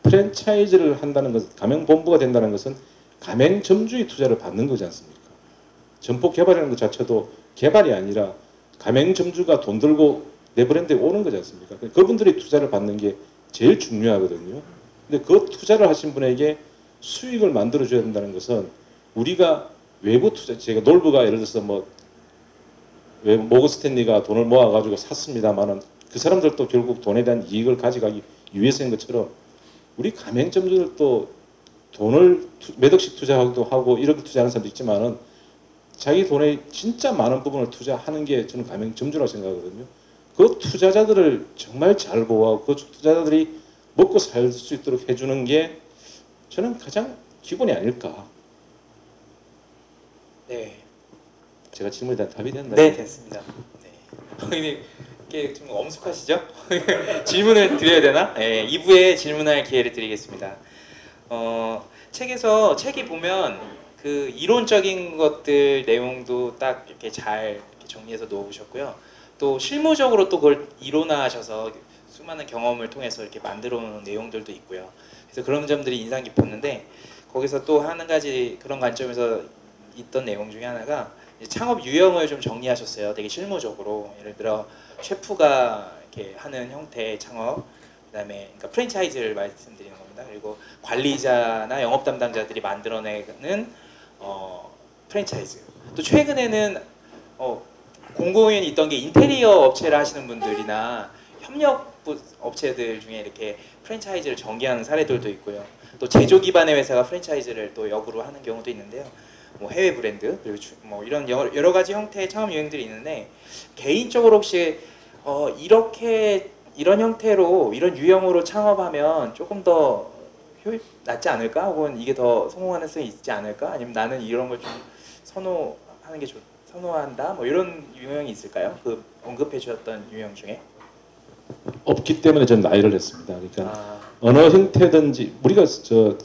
[SPEAKER 3] 프랜차이즈를 한다는 것은 가맹본부가 된다는 것은 가맹점주의 투자를 받는 거지 않습니까? 점포 개발이라는 것 자체도 개발이 아니라 가맹점주가 돈 들고 내 브랜드에 오는 거지 않습니까? 그분들이 투자를 받는 게 제일 중요하거든요. 근데 그 투자를 하신 분에게 수익을 만들어줘야 된다는 것은 우리가 외부 투자, 제가 놀부가 예를 들어서 뭐 모건 스탠리가 돈을 모아가지고 샀습니다만은 그 사람들도 결국 돈에 대한 이익을 가져가기 위해서인 것처럼 우리 가맹점주들도 돈을 몇 억씩 투자하기도 하고 1억 투자하는 사람도 있지만은 자기 돈의 진짜 많은 부분을 투자하는 게 저는 가맹점주라고 생각하거든요. 그 투자자들을 정말 잘 보호하고 그 투자자들이 먹고 살 수 있도록 해주는 게 저는 가장 기본이 아닐까.
[SPEAKER 2] 네.
[SPEAKER 3] 제가 질문에 대한 답이 됐나요?
[SPEAKER 2] 네, 됐습니다. 네. 이게 좀 엄숙하시죠? 질문을 드려야 되나? 네, 2부에 질문할 기회를 드리겠습니다. 책이 보면 그 이론적인 것들 내용도 딱 이렇게 잘 이렇게 정리해서 놓으셨고요. 또 실무적으로 또 그걸 이론화하셔서 수많은 경험을 통해서 이렇게 만들어 놓은 내용들도 있고요. 그래서 그런 점들이 인상 깊었는데 거기서 또 한 가지 그런 관점에서 있던 내용 중에 하나가 이제 창업 유형을 좀 정리하셨어요. 되게 실무적으로. 예를 들어 셰프가 이렇게 하는 형태의 창업, 그다음에 그러니까 프랜차이즈를 말씀드리는 겁니다. 그리고 관리자나 영업 담당자들이 만들어내는 프랜차이즈. 또 최근에는 공공연히 있던 게 인테리어 업체를 하시는 분들이나 협력 업체들 중에 이렇게 프랜차이즈를 전개하는 사례들도 있고요. 또 제조 기반의 회사가 프랜차이즈를 또 역으로 하는 경우도 있는데요. 뭐 해외 브랜드 그리고 뭐 이런 여러 가지 형태의 창업 유형들이 있는데 개인적으로 혹시 이렇게 이런 형태로 이런 유형으로 창업하면 조금 더 효율 낫지 않을까? 혹은 이게 더 성공하는 수 있지 않을까? 아니면 나는 이런 걸 좀 선호하는 게 선호한다? 뭐 이런 유형이 있을까요? 그 언급해 주셨던 유형 중에?
[SPEAKER 3] 없기 때문에 전 나이를 냈습니다. 그러니까
[SPEAKER 2] 아,
[SPEAKER 3] 어느 형태든지 우리가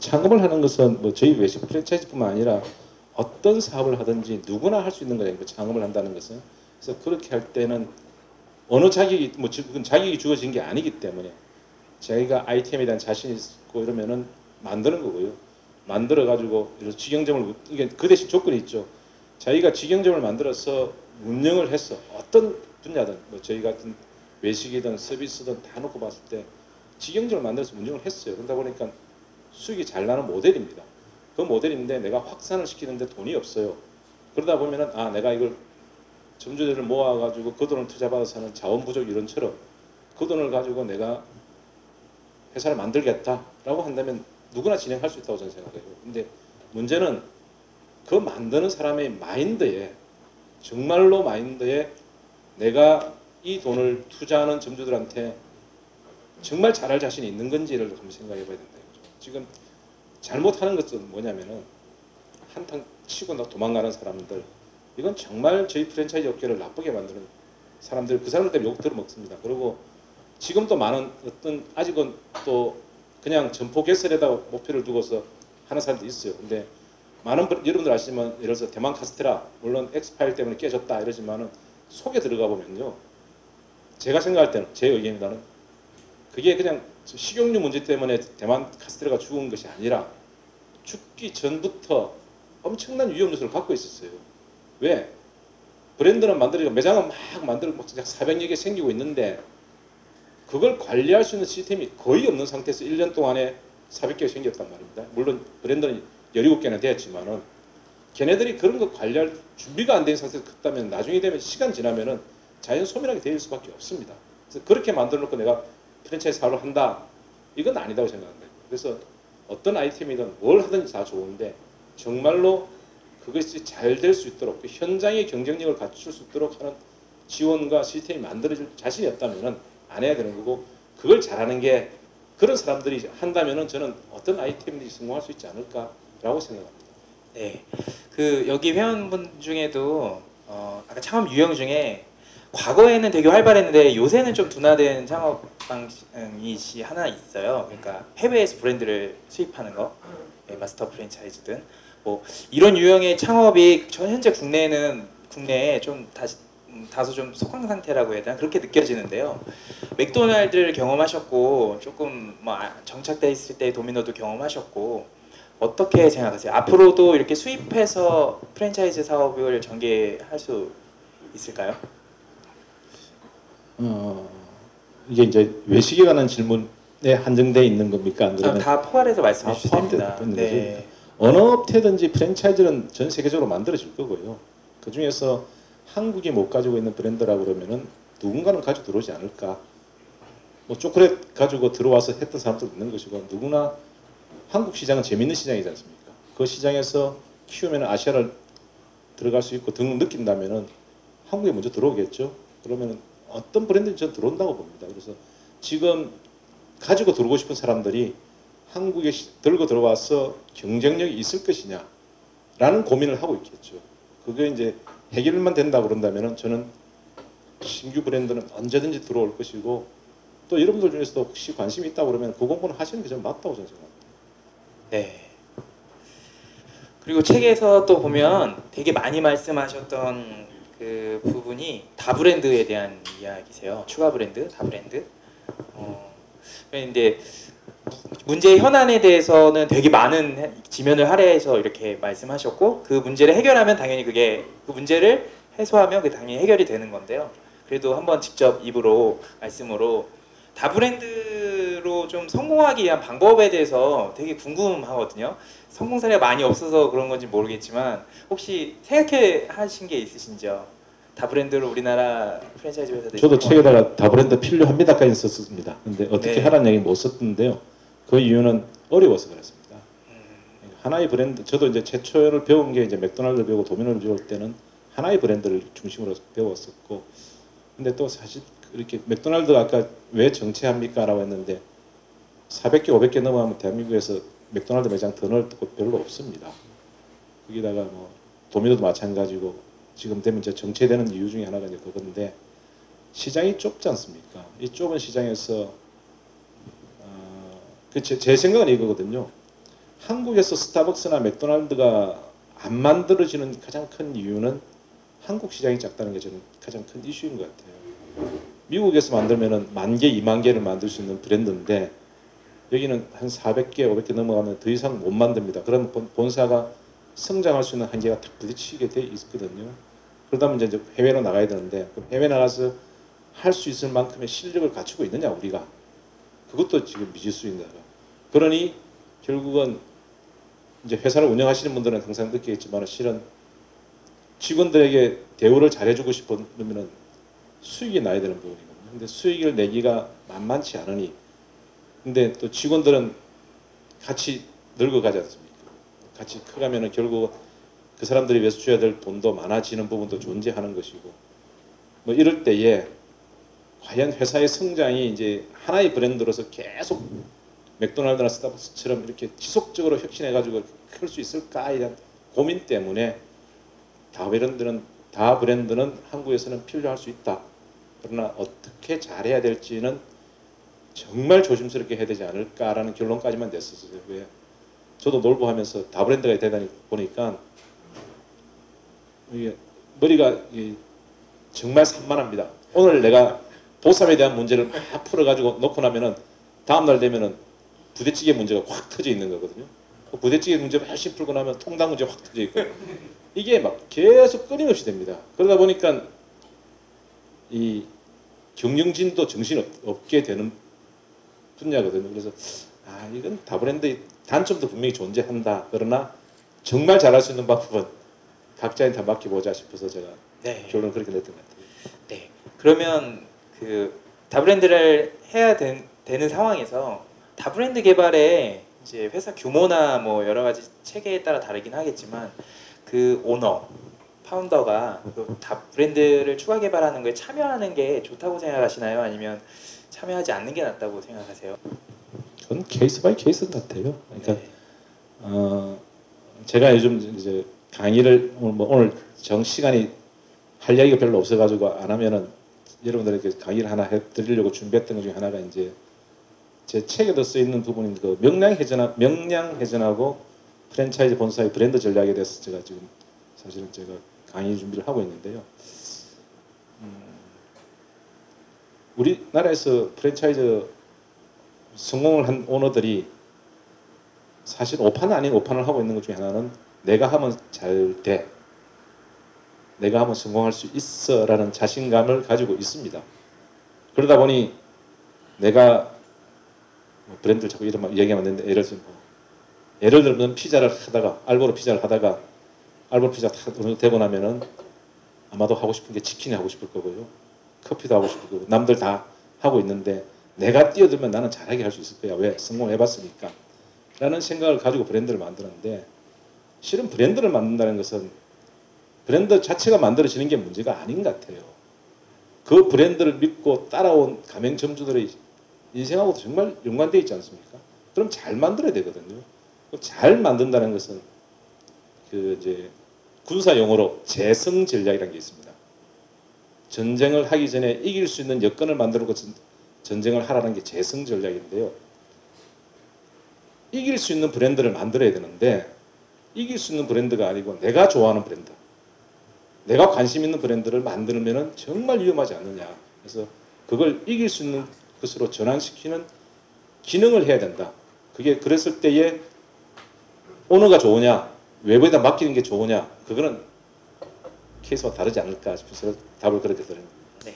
[SPEAKER 3] 창업을 하는 것은 뭐 저희 외식 프랜차이즈뿐만 아니라 어떤 사업을 하든지 누구나 할 수 있는 거예요. 창업을 한다는 것은. 그래서 그렇게 할 때는 어느 자격이 뭐 그건 자격이 주어진 게 아니기 때문에 자기가 아이템에 대한 자신이 있고 이러면은 만드는 거고요. 만들어 가지고 이런 직영점을 이게 그 대신 조건이 있죠. 자기가 직영점을 만들어서 운영을 해서 어떤 분야든 뭐 저희 같은 외식이든 서비스든 다 놓고 봤을 때 직영점을 만들어서 운영을 했어요. 그러다 보니까 수익이 잘 나는 모델입니다. 그 모델인데 내가 확산을 시키는데 돈이 없어요. 그러다 보면은 내가 이걸 점주들을 모아가지고 그 돈을 투자받아서 하는 자원부족 이론처럼 그 돈을 가지고 내가 회사를 만들겠다라고 한다면 누구나 진행할 수 있다고 저는 생각해요. 근데 문제는 그 만드는 사람의 마인드에 정말로 마인드에 내가 이 돈을 투자하는 점주들한테 정말 잘할 자신이 있는 건지를 한번 생각해 봐야 된다. 지금 잘못하는 것은 뭐냐면은 한탕 치고 도망가는 사람들, 이건 정말 저희 프랜차이즈 업계를 나쁘게 만드는 사람들, 그 사람들 때문에 욕 들어먹습니다. 그리고 지금 또 많은 어떤 아직은 또 그냥 점포 개설에다 목표를 두고서 하는 사람도 있어요. 근데 많은 여러분들 아시지만 예를 들어서 대만 카스테라 물론 엑스파일 때문에 깨졌다 이러지만은 속에 들어가 보면요, 제가 생각할 때는 제 의견이다는 그게 그냥 식용유 문제 때문에 대만 카스테라가 죽은 것이 아니라 죽기 전부터 엄청난 위험 요소를 갖고 있었어요. 왜? 브랜드는 만들고 매장은 막 만들고 막 400여 개 생기고 있는데 그걸 관리할 수 있는 시스템이 거의 없는 상태에서 1년 동안에 400개가 생겼단 말입니다. 물론 브랜드는 17개나 되었지만은 걔네들이 그런 거 관리할 준비가 안 된 상태에서 컸다면 나중에 되면 시간 지나면은 자연 소멸하게 될 수밖에 없습니다. 그래서 그렇게 만들어 놓고 내가 프랜차이즈 사업을 한다, 이건 아니다고 생각합니다. 그래서 어떤 아이템이든 뭘 하든지 다 좋은데 정말로 그것이 잘 될 수 있도록 그 현장의 경쟁력을 갖출 수 있도록 하는 지원과 시스템이 만들어질 자신이 없다면은 안 해야 되는 거고, 그걸 잘하는 게 그런 사람들이 한다면은 저는 어떤 아이템이 성공할 수 있지 않을까라고 생각합니다.
[SPEAKER 2] 네. 그 여기 회원분 중에도 아까 창업 유형 중에 과거에는 되게 활발했는데 요새는 좀 둔화된 창업 방식이 하나 있어요. 그러니까 해외에서 브랜드를 수입하는 거, 마스터 프랜차이즈든 뭐 이런 유형의 창업이 현재 국내에 좀 다소 좀 소강 상태라고 해야 되나 그렇게 느껴지는데요. 맥도날드를 경험하셨고 조금 뭐 정착돼 있을 때 도미노도 경험하셨고 어떻게 생각하세요? 앞으로도 이렇게 수입해서 프랜차이즈 사업을 전개할 수 있을까요?
[SPEAKER 3] 이게 이제 외식에 관한 질문에 한정되어 있는 겁니까? 안 그러면
[SPEAKER 2] 다 포괄해서 말씀해 주셔도 됩니다.
[SPEAKER 3] 네. 어느 업체든지 프랜차이즈는 전 세계적으로 만들어질 거고요. 그 중에서 한국이 못 가지고 있는 브랜드라고 그러면은 누군가는 가지고 들어오지 않을까. 뭐 초콜릿 가지고 들어와서 했던 사람도 있는 것이고, 누구나 한국 시장은 재밌는 시장이지 않습니까? 그 시장에서 키우면 아시아를 들어갈 수 있고 등 느낀다면은 한국에 먼저 들어오겠죠. 그러면은 어떤 브랜드는 전 들어온다고 봅니다. 그래서 지금 가지고 들어오고 싶은 사람들이 한국에 들고 들어와서 경쟁력이 있을 것이냐라는 고민을 하고 있겠죠. 그게 이제 해결만 된다 그런다면은 저는 신규 브랜드는 언제든지 들어올 것이고, 또 여러분들 중에서도 혹시 관심이 있다 그러면 그 공부는 하시는 게 저는 맞다고 저는 생각합니다.
[SPEAKER 2] 네. 그리고 책에서 또 보면 되게 많이 말씀하셨던 그 부분이 다브랜드에 대한 이야기세요. 추가 브랜드, 다브랜드. 그런데 문제의 현안에 대해서는 되게 많은 지면을 할애해서 이렇게 말씀하셨고, 그 문제를 해결하면 당연히 그게 그 문제를 해소하면 그 당연히 해결이 되는 건데요. 그래도 한번 직접 입으로 말씀으로 다브랜드로 좀 성공하기 위한 방법에 대해서 되게 궁금하거든요. 성공 사례가 많이 없어서 그런 건지 모르겠지만 혹시 생각해 하신 게 있으신지요? 다브랜드로 우리나라 프랜차이즈 회사들이
[SPEAKER 3] 저도 책에다가 다브랜드 필요합니다까지 썼습니다. 근데 어떻게
[SPEAKER 2] 네.
[SPEAKER 3] 하라는 얘기 못 썼는데요. 그 이유는 어려워서 그렇습니다. 하나의 브랜드, 저도 이제 최초를 배운 게 이제 맥도날드 배우고 도미노를 배울 때는 하나의 브랜드를 중심으로 배웠었고, 근데 또 사실 이렇게 맥도날드가 아까 왜 정체합니까? 라고 했는데 400개, 500개 넘어가면 대한민국에서 맥도날드 매장 더 넣을 곳 별로 없습니다. 거기다가 뭐 도미노도 마찬가지고 지금 되면 이제 정체되는 이유 중에 하나가 이제 그건데 시장이 좁지 않습니까? 이 좁은 시장에서 제 생각은 이거거든요. 한국에서 스타벅스나 맥도날드가 안 만들어지는 가장 큰 이유는 한국 시장이 작다는 게 저는 가장 큰 이슈인 것 같아요. 미국에서 만들면은 10,000개, 20,000개를 만들 수 있는 브랜드인데 여기는 한 400개, 500개 넘어가면 더 이상 못 만듭니다. 그럼 본사가 성장할 수 있는 한계가 딱 부딪히게 돼 있거든요. 그러다 이제 해외로 나가야 되는데 해외 나가서 할 수 있을 만큼의 실력을 갖추고 있느냐 우리가. 그것도 지금 미지수입니다. 그러니 결국은 이제 회사를 운영하시는 분들은 항상 느끼겠지만 실은 직원들에게 대우를 잘해주고 싶으면 수익이 나야 되는 부분이거든요. 근데 수익을 내기가 만만치 않으니, 근데 또 직원들은 같이 늙어가지 않습니까? 같이 커가면은 결국 그 사람들이 위해서 줘야 될 돈도 많아지는 부분도 존재하는 것이고, 뭐 이럴 때에 과연 회사의 성장이 이제 하나의 브랜드로서 계속 맥도날드나 스타벅스처럼 이렇게 지속적으로 혁신해가지고 클 수 있을까에 대한 고민 때문에 다브랜드는 한국에서는 필요할 수 있다. 그러나 어떻게 잘해야 될지는 정말 조심스럽게 해야 되지 않을까라는 결론까지만 냈었어요. 왜? 저도 놀부하면서 다브랜드가 되다 보니까 이게 머리가 정말 산만합니다. 오늘 내가 보쌈에 대한 문제를 막 풀어가지고 놓고 나면은 다음날 되면은 부대찌개 문제가 확 터져 있는 거거든요. 그 부대찌개 문제를 열심히 풀고 나면 통닭 문제 확 터져 있고 이게 막 계속 끊임없이 됩니다. 그러다 보니까 이 경영진도 정신 없게 되는 분야거든요. 그래서 이건 다브랜드의 단점도 분명히 존재한다. 그러나 정말 잘할 수 있는 방법은 각자인 다 맡겨보자 싶어서 제가
[SPEAKER 2] 네.
[SPEAKER 3] 결론을 그렇게 냈던 것 같아요.
[SPEAKER 2] 네. 그러면 그 다브랜드를 해야 되는 상황에서 다브랜드 개발에 이제 회사 규모나 뭐 여러 가지 체계에 따라 다르긴 하겠지만 그 오너, 파운더가 그 다브랜드를 추가 개발하는 거에 참여하는 게 좋다고 생각하시나요? 아니면 참여하지 않는 게 낫다고 생각하세요?
[SPEAKER 3] 그건 케이스 바이 케이스 같아요. 그러니까
[SPEAKER 2] 네.
[SPEAKER 3] 제가 요즘 이제 강의를 오늘 정 시간이 할 이야기가 별로 없어가지고 안 하면은 여러분들에게 강의를 하나 해드리려고 준비했던 것 중에 하나가 이제 제 책에도 써 있는 부분인 그 명량해전하고 프랜차이즈 본사의 브랜드 전략에 대해서 제가 지금 사실은 제가 강의 준비를 하고 있는데요. 우리나라에서 프랜차이즈 성공을 한 오너들이 사실 오판 아닌 오판을 하고 있는 것 중에 하나는 내가 하면 잘 돼. 내가 하면 성공할 수 있어 라는 자신감을 가지고 있습니다. 그러다 보니 내가 브랜드를 자꾸 이름 얘기하면 안 되는데 예를 들면 피자를 하다가 알보로 피자를 하다가 알보로 피자 다 되고 나면은 아마도 하고 싶은 게 치킨이 하고 싶을 거고요. 커피도 하고 싶을 거고 남들 다 하고 있는데 내가 뛰어들면 나는 잘하게 할 수 있을 거야. 왜? 성공해봤으니까. 라는 생각을 가지고 브랜드를 만드는데 실은 브랜드를 만든다는 것은 브랜드 자체가 만들어지는 게 문제가 아닌 것 같아요. 그 브랜드를 믿고 따라온 가맹점주들의 인생하고도 정말 연관되어 있지 않습니까? 그럼 잘 만들어야 되거든요. 잘 만든다는 것은 그 이제 군사 용어로 재성 전략이라는 게 있습니다. 전쟁을 하기 전에 이길 수 있는 여건을 만드는 것은 전쟁을 하라는 게 재성 전략인데요. 이길 수 있는 브랜드를 만들어야 되는데 이길 수 있는 브랜드가 아니고 내가 좋아하는 브랜드, 내가 관심 있는 브랜드를 만들면은 정말 위험하지 않느냐. 그래서 그걸 이길 수 있는 것으로 전환시키는 기능을 해야 된다. 그게 그랬을 때에 오너가 좋으냐, 외부에다 맡기는 게 좋으냐, 그거는 케이스와 다르지 않을까 싶어서 답을 그렇게 드립니다.
[SPEAKER 2] 네.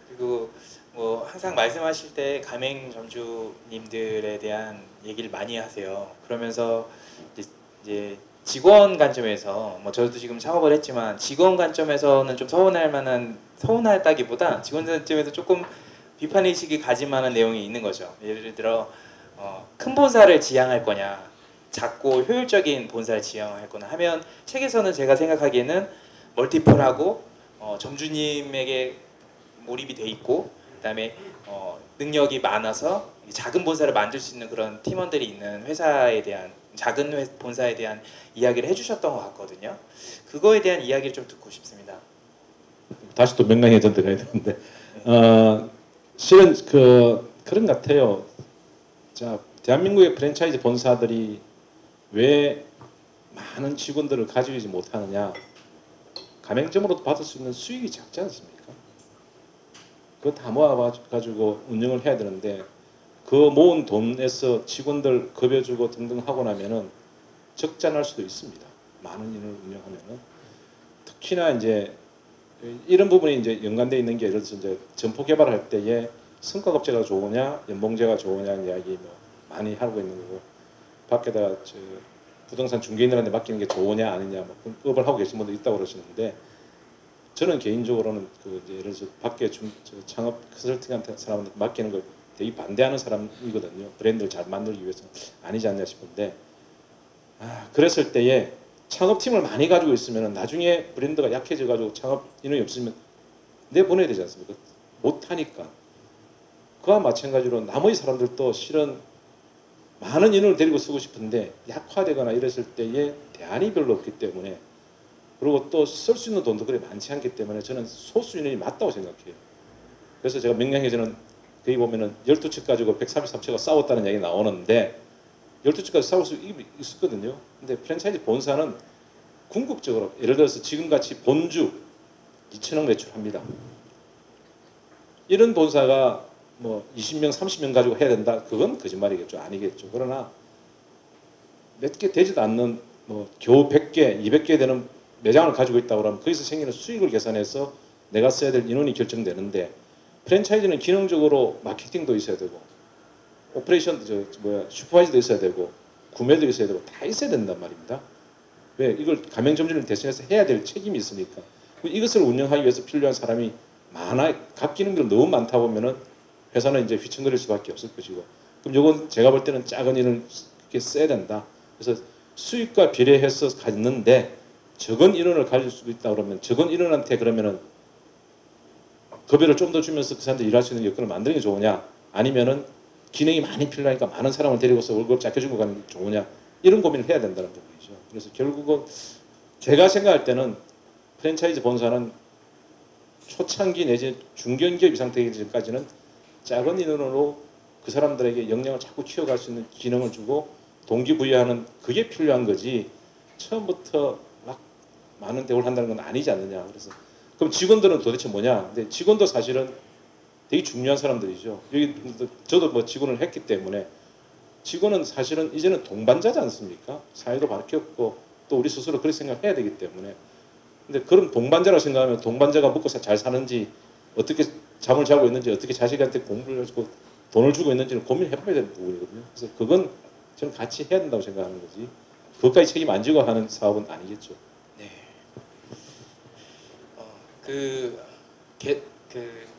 [SPEAKER 2] 그리고 뭐 항상 말씀하실 때 가맹점주님들에 대한 얘기를 많이 하세요. 그러면서 이제 직원 관점에서 뭐 저도 지금 창업을 했지만 직원 관점에서는 좀 서운하다기보다 직원 관점에서 조금 비판 의식이 가질 만한 내용이 있는 거죠. 예를 들어 큰 본사를 지향할 거냐, 작고 효율적인 본사를 지향할 거냐 하면 책에서는 제가 생각하기에는 멀티플하고 점주님에게 몰입이 돼 있고 그다음에 능력이 많아서 작은 본사를 만들 수 있는 그런 팀원들이 있는 회사에 대한 작은 본사에 대한 이야기를 해주셨던 것 같거든요. 그거에 대한 이야기를 좀 듣고 싶습니다.
[SPEAKER 3] 다시 또 명랑해전 들어가야 되는데 실은 그런 것 같아요. 자, 대한민국의 프랜차이즈 본사들이 왜 많은 직원들을 가지고 있지 못하느냐. 가맹점으로도 받을 수 있는 수익이 작지 않습니까? 그거 다 모아가지고 운영을 해야 되는데 그 모은 돈에서 직원들 급여주고 등등 하고 나면은 적자날 수도 있습니다. 많은 인을 운영하면은 특히나 이제 이런 부분이 이제 연관되어 있는 게 예를 들어서 이제 점포 개발할 때에 성과급제가 좋으냐 연봉제가 좋으냐는 이야기 뭐 많이 하고 있는 거고 밖에다가 부동산 중개인들한테 맡기는 게 좋으냐 아니냐 뭐 업을 하고 계신 분도 있다고 그러시는데 저는 개인적으로는 예를 들어서 밖에 창업 컨설팅한테 사람한테 맡기는 걸 되게 반대하는 사람이거든요. 브랜드를 잘 만들기 위해서 아니지 않냐 싶은데 그랬을 때에 창업팀을 많이 가지고 있으면 나중에 브랜드가 약해져 가지고 창업 인원이 없으면 내보내야 되지 않습니까? 못하니까. 그와 마찬가지로 나머지 사람들도 실은 많은 인원을 데리고 쓰고 싶은데 약화되거나 이랬을 때에 대안이 별로 없기 때문에 그리고 또 쓸 수 있는 돈도 그리 많지 않기 때문에 저는 소수 인원이 맞다고 생각해요. 그래서 제가 명량해전은 거기 보면은 12척 가지고 133척가 싸웠다는 얘기 나오는데 12척까지 싸울 수 있었거든요. 근데 프랜차이즈 본사는 궁극적으로 예를 들어서 지금같이 본주 2천억 매출합니다. 이런 본사가 뭐 20명, 30명 가지고 해야 된다. 그건 거짓말이겠죠. 아니겠죠. 그러나 몇 개 되지도 않는 뭐 겨우 100개, 200개 되는 매장을 가지고 있다고 하면 거기서 생기는 수익을 계산해서 내가 써야 될 인원이 결정되는데 프랜차이즈는 기능적으로 마케팅도 있어야 되고 오퍼레이션 슈퍼바이저도 있어야 되고 구매도 있어야 되고 다 있어야 된단 말입니다. 왜? 이걸 가맹점주를 대신해서 해야 될 책임이 있으니까. 이것을 운영하기 위해서 필요한 사람이 각 기능들 너무 많다 보면은 회사는 이제 휘청거릴 수밖에 없을 것이고. 그럼 이건 제가 볼 때는 작은 인을 이렇게 써야 된다. 그래서 수익과 비례해서 갖는데 적은 인원을 가질 수도 있다 그러면 적은 인원한테 그러면은 급여를 좀 더 주면서 그 사람들 일할 수 있는 여건을 만드는 게 좋으냐 아니면은 기능이 많이 필요하니까 많은 사람을 데리고서 월급 작게 주고 가는 게 좋으냐 이런 고민을 해야 된다는 부분이죠. 그래서 결국은 제가 생각할 때는 프랜차이즈 본사는 초창기 내지 중견기업 이상 되기 전까지는 작은 인원으로 그 사람들에게 역량을 자꾸 키워갈 수 있는 기능을 주고 동기부여하는 그게 필요한 거지 처음부터 막 많은 대우를 한다는 건 아니지 않느냐. 그래서 그럼 직원들은 도대체 뭐냐? 근데 직원도 사실은 되게 중요한 사람들이죠. 여기 저도 뭐 직원을 했기 때문에 직원은 사실은 이제는 동반자지 않습니까? 사회도 바뀌었고 또 우리 스스로 그렇게 생각해야 되기 때문에 근데 그런 동반자라고 생각하면 동반자가 먹고 잘 사는지 어떻게 잠을 자고 있는지 어떻게 자식한테 공부를 해주고 돈을 주고 있는지는 고민해봐야 되는 부분이거든요. 그래서 그건 저는 같이 해야 된다고 생각하는 거지 그것까지 책임 안 지고 하는 사업은 아니겠죠.
[SPEAKER 2] 네.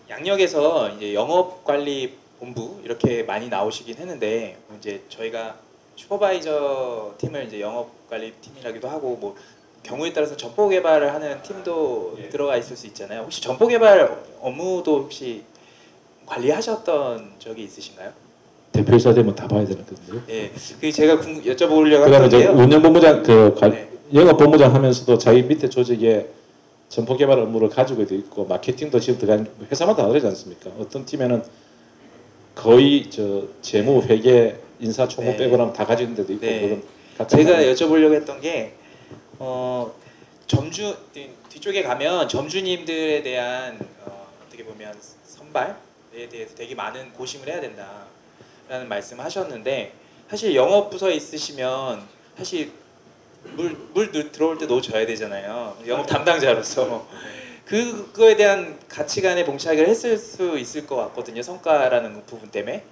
[SPEAKER 2] 양력에서 이제 영업관리본부 이렇게 많이 나오시긴 했는데 이제 저희가 슈퍼바이저 팀을 이제 영업관리 팀이라기도 하고 뭐 경우에 따라서 점포 개발을 하는 팀도 들어가 있을 수 있잖아요. 혹시 점포 개발 업무도 혹시 관리하셨던 적이 있으신가요?
[SPEAKER 3] 대표이사 되면 다 봐야 되는 건데요.
[SPEAKER 2] 예, 그 제가 여쭤보려고
[SPEAKER 3] 그다음에 이제
[SPEAKER 2] 했는데요.
[SPEAKER 3] 운영본부장
[SPEAKER 2] 네.
[SPEAKER 3] 영업본부장 하면서도 자기 밑에 조직에 점포 개발 업무를 가지고도 있고 마케팅도 지금 들어간 회사마다 다르지 않습니까? 어떤 팀에는 거의 재무, 회계, 인사, 총무
[SPEAKER 2] 네.
[SPEAKER 3] 빼고 나면 다 가지는 데도 있고
[SPEAKER 2] 네.
[SPEAKER 3] 그런
[SPEAKER 2] 제가 여쭤보려고 했던 게 점주 뒤쪽에 가면 점주님들에 대한 어떻게 보면 선발에 대해서 되게 많은 고심을 해야 된다라는 말씀을 하셨는데 사실 영업 부서에 있으시면 사실 물 들어올 때 넣어줘야 되잖아요. 영업 담당자로서 그거에 대한 가치관에 봉착을 했을 수 있을 것 같거든요. 성과라는 부분 때문에.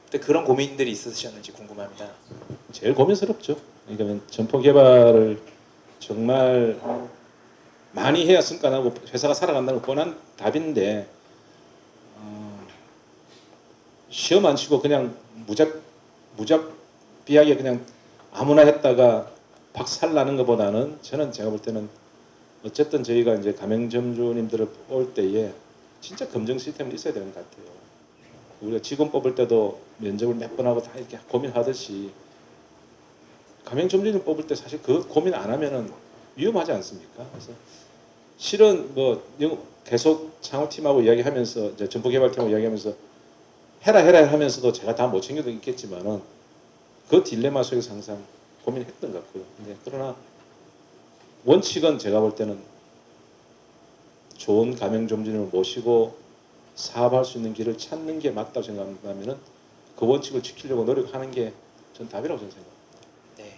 [SPEAKER 2] 근데 그런 고민들이 있으셨는지 궁금합니다.
[SPEAKER 3] 제일 고민스럽죠. 그러니까 점포 개발을 정말 많이 해야 성과 나고 회사가 살아간다는 건 뻔한 답인데 시험 안 치고 그냥 무작비하게 그냥 아무나 했다가 박살 나는 것보다는 저는 제가 볼 때는 어쨌든 저희가 이제 가맹점주님들을 뽑을 때에 진짜 검증 시스템이 있어야 되는 것 같아요. 우리가 직원 뽑을 때도 면접을 몇 번 하고 다 이렇게 고민하듯이 가맹점주님 뽑을 때 사실 그 고민 안 하면은 위험하지 않습니까? 그래서 실은 뭐 계속 창업팀하고 이야기하면서 이제 점포개발팀하고 이야기하면서 해라 하면서도 제가 다 못 챙겨도 있겠지만은 그 딜레마 속에서 항상 고민했던 것 같고요. 그러나 원칙은 제가 볼 때는 좋은 가맹점주님을 모시고 사업할 수 있는 길을 찾는 게 맞다고 생각한다면은 그 원칙을 지키려고 노력하는 게 전 답이라고 저는 생각합니다.
[SPEAKER 2] 네.